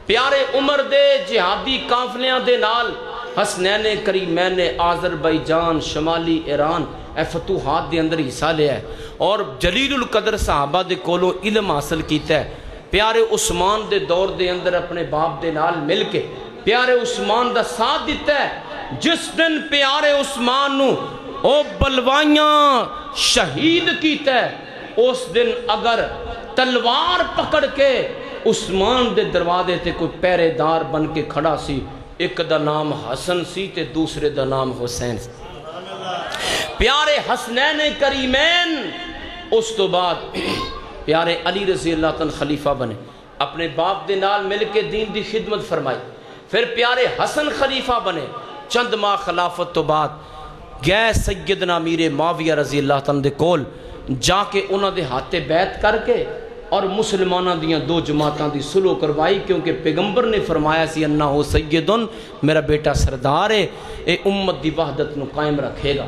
پیارے عمر دے جہادی قافلیاں دے نال حسنین کریمین نے آذربائیجان شمالی ایران اے فتوحات دے اندر حصہ لیا ہے اور جلیل القدر صحابہ دے کولوں علم حاصل کیتا ہے پیارے عثمان دے دور دے اندر اپنے باپ دے نال مل کے پیارے عثمان دا ساتھ دیتا ہے جس دن پیارے عثمان نو او بلوائیاں شہید کیتا ہے اس دن اگر تلوار پکڑ کے عثمان دے دروازے تے کوئی پہرے دار بن کے کھڑا سی ایک دا نام حسن سی تے دوسرے دا نام حسین سی پیارے حسنین کریمین اس تو بعد پیارے علی رضی اللہ تعالیٰ خلیفہ بنے اپنے باپ دے نال مل کے دین دی خدمت فرمائی پھر پیارے حسن خلیفہ بنے چند ماہ خلافت تو بعد گئے سیدنا امیر معاویہ رضی اللہ تعالیٰ دے کول جا کے انہاں دے ہاتھے بیعت کر کے اور مسلمانہ دیاں 2 جماعتاں دی صلح کروائی کیونکہ پیغمبر نے فرمایا سی انہو سیدن میرا بیٹا سردار ہے اے امت دی وحدت نو قائم رکھے گا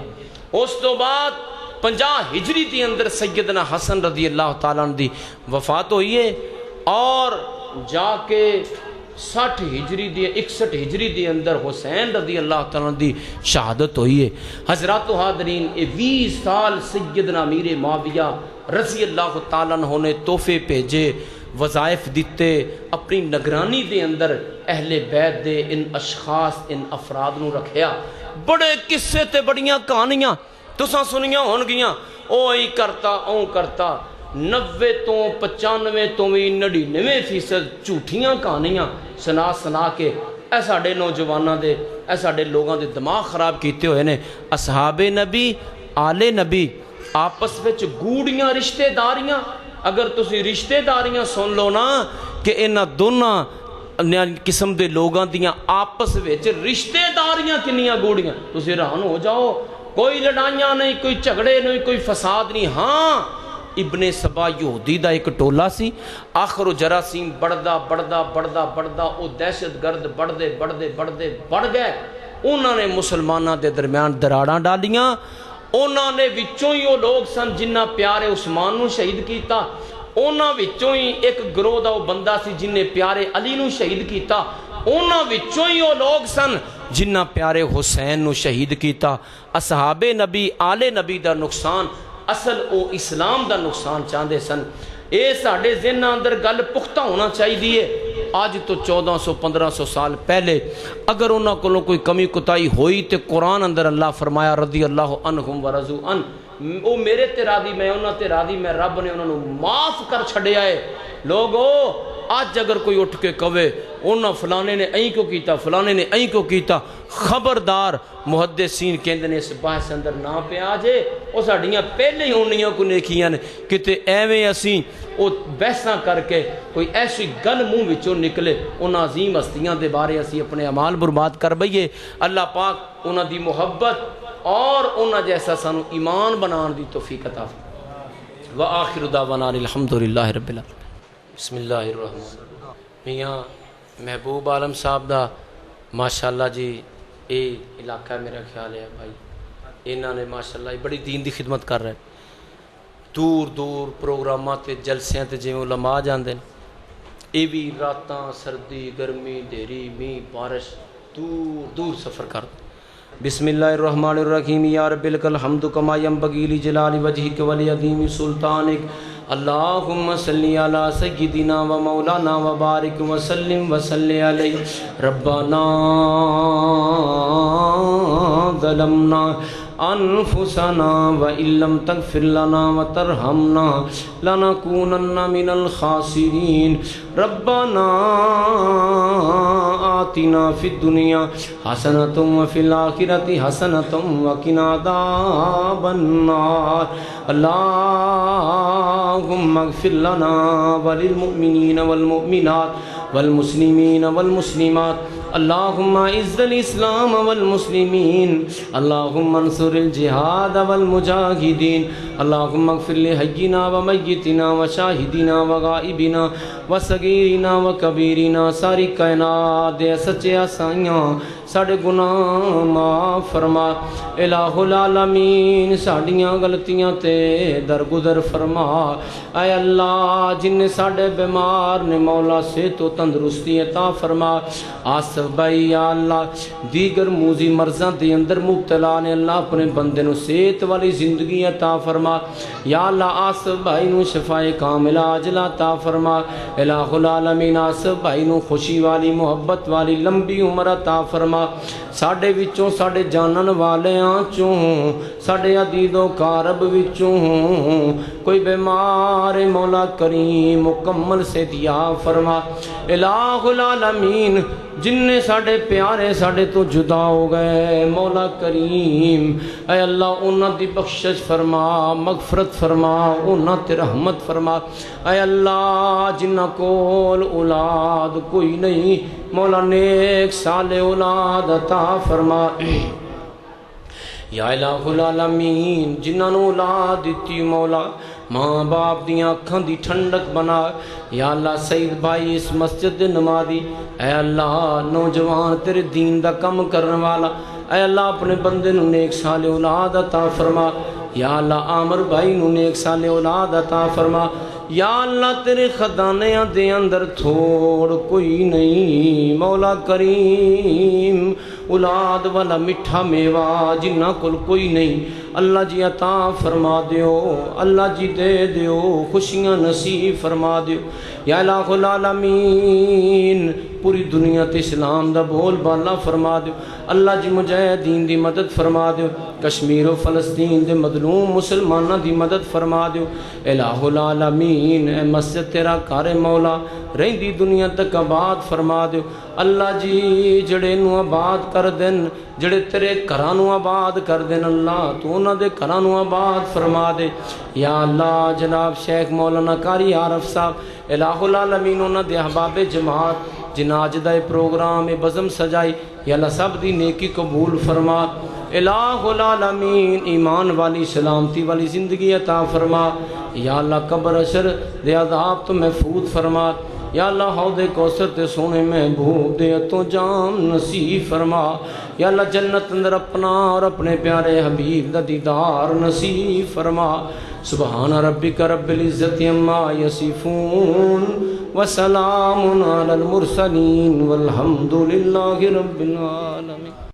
اس تو بعد 50 ہجری دی اندر سیدنا حسن رضی اللہ تعالیٰ دی وفات ہوئی ہے اور جا کے 60 ہجری دی 61 ہجری دی اندر حسین رضی اللہ تعالیٰ دی شہادت ہوئی ہے حضرات و حاضرین 20 سال سیدنا امیر معاویہ رضی اللہ تعالیٰ نے تحفے بھیجے وظائف دیتے اپنی نگرانی دے اندر اہل بیت دے ان اشخاص ان افراد نو رکھیا بڑے قصے تے بڑیاں کہانیاں تساں سنیاں ہون گیاں او ای کرتا او کرتا 90 تو 95 تو 99% جھوٹیاں کہانیاں سنا کے اے ساڈے نوجواناں دے اے ساڈے لوگاں دے دماغ خراب کیتے ہوئے نے اصحاب نبی آل نبی آپس وچ گوڑیاں رشتہ داریاں اگر تسی رشتہ داریاں سن لو نا کہ انہاں دونوں قسم دے لوگاں دیاں آپس وچ رشتہ داریاں کنیاں گوڑیاں تسی حیران ہو جاؤ کوئی لڑائیاں نہیں کوئی جھگڑے نہیں کوئی فساد نہیں ہاں ابن سبا یہودی دا ایک ٹولا سی آخر و جراثیم بڑھدا او دہشت گرد بڑھ گئے انہوں نے مسلمانہ دے درمیان دراڑاں ڈالیاں انہوں نے وچوں ہی وہ لوگ سن جنہ پیارے عثمان نو شہید کیتا انہوں وچوں ہی ایک گروہ دا وہ بندہ سی جن نے پیارے علی نو شہید کیتا انہوں وچوں ہی وہ لوگ سن جنہ پیارے حسین نو شہید کیتا اصحاب نبی آل نبی دا نقصان اصل او اسلام دا نقصان چاہندے سن اے ساڑھے ذہن اندر گل پختہ ہونا چاہی دیئے آج تو 1400-1500 سال پہلے اگر انہاں کو کوئی کمی کتائی ہوئی تے قرآن اندر اللہ فرمایا رضی اللہ عنہم ورضو ان او میرے تے راضی میں انہاں تے راضی میں رب نے انہوں نے معاف کر چھڑے آئے لوگو آج اگر کوئی اٹھ کے کہے انہاں فلانے نے این کو کیتا فلانے نے این کو کیتا خبردار محدثین کہندے نے اس بحث اندر نہ پہ آجے او ساڑیاں پہلے ہی ہونیاں کو نیکیاں نے کتے ایویں اسیں او بحثاں کر کے کوئی ایسی گل منہ وچوں نکلے ان عظیم ہستیاں دے بارے اسی اپنے اعمال برباد کر بئیے اللہ پاک انہاں دی محبت اور انہاں جیسا سانو ایمان بنان دی توفیق عطا فرمائے وآخر دعوانا الحمدللہ رب العالمین بسم اللہ الرحمن الرحیم. میاں محبوب عالم صاحب دا ماشاءاللہ جی یہ علاقہ میرا خیال ہے بھائی انہوں نے ماشاءاللہ بڑی دین دی خدمت کر رہے ہیں. دور دور پروگرامات تے جلسیاں تے جویں علماء جاندے نے یہ بھی راتاں سردی گرمی دیری می بارش دور دور سفر کر. بسم اللہ الرحمن الرحیم. یا رب لک الحمد کما ینبغی لجلال وجہک ولعظیم سلطانک. اللہم صلی علی سیدنا و مولانا و بارک وسلم وصلی علیہ. ربنا ظلمنا انفسنا وان لم تغفر لنا وترحمنا لنکونن من الخاسرین. ربنا آتنا فی الدنیا حسنۃ وفی الآخرۃ حسنۃ وقنا عذاب النار. اللہم اغفر لنا وللمؤمنین والمؤمنات والمسلمین والمسلمات. اللہم اعز الاسلام والمسلمین. اللہم انصر الجہاد والمجاہدین. اللہم اغفر لحینا ومیتنا وشاہدنا وغائبنا وصغیرنا وکبیرنا. ساری کائنات دے سچے آسائیاں ساڑے گناہ معاف فرما. الہ العالمین ساڑیاں غلطیاں تے درگزر فرما. اے اللہ جن نے ساڑے بیمار نے مولا سے تو تندرستی عطا فرما. آصف بھائی یا اللہ دیگر موذی مرضاں دے اندر مبتلا نے اللہ اپنے بندے نو صحت والی زندگی عطا فرما. یا اللہ آصف بھائی نو شفائے کاملہ عاجلہ عطا فرما. الہ العالمین آصف بھائی نو خوشی والی محبت والی لمبی عمر عطا فرما. ساڑے وچوں ساڑے جانن والیاں چوں ساڑے عدید و کارب وچوں کوئی بیمار مولا کریم مکمل سے دیا فرما. الہ العالمین جن نے ساڑے پیارے ساڑے تو جدا ہو گئے مولا کریم اے اللہ انہاں دی بخشش فرما مغفرت فرما انہاں تے رحمت فرما. اے اللہ جنہاں کول اولاد کوئی نہیں مولا نیک صالح اولاد عطا فرما. یا الہ العالمین جنہاں نو اولاد دیتی مولا ماں باپ دیاں اکھاں دی ٹھنڈک بنا. یا اللہ سید بھائی اس مسجد دے نمازی اے اللہ نوجوان تیرے دین دا کم کرنے والا اے اللہ اپنے بندے نو نیک صالح اولاد عطا فرما. یا اللہ عامر بھائی نو نیک صالح اولاد عطا فرما. یا اللہ تیرے خزانیاں دے اندر تھوڑ کوئی نہیں مولا کریم اولاد والا میٹھا میوہ جنہ کل کوئی نہیں اللہ جی عطا فرما دیو اللہ جی دے دیو خوشیاں نصیب فرما دیو. یا الہ العالمین پوری دنیا تے اسلام دا بول بالا فرما دیو. اللہ جی مجاہدین دی مدد فرما دیو. کشمیر و فلسطین دے مظلوم مسلمانہ دی مدد فرما دیو. الہ العالمین اے مسجد تیرا کار مولا رہندی دنیا تک آباد فرما دیو. اللہ جی جڑے نو آباد کر دین جڑے تیرے گھرانو آباد کر دین اللہ تو انہاں دے گھرانو آباد فرما دے. یا اللہ جناب شیخ مولانا قاری عارف صاحب الہ العالمین انہاں دے احباب جماعت جناج دا پروگرام بزم سجائی یا اللہ سب دی نیکی قبول فرما. الہ العالمین ایمان والی سلامتی والی زندگی عطا فرما. یا اللہ قبر حشر دے عذاب تو محفوظ فرما. یا اللہ حوض کوثر تے سونے محبوب دے تو جام نصیب فرما. یا اللہ جنت اندر اپنا اور اپنے پیارے حبیب دا دیدار نصیب فرما. سبحان ربک رب العزت عما یصفون وسلام علی المرسلین والحمد للہ رب العالمین.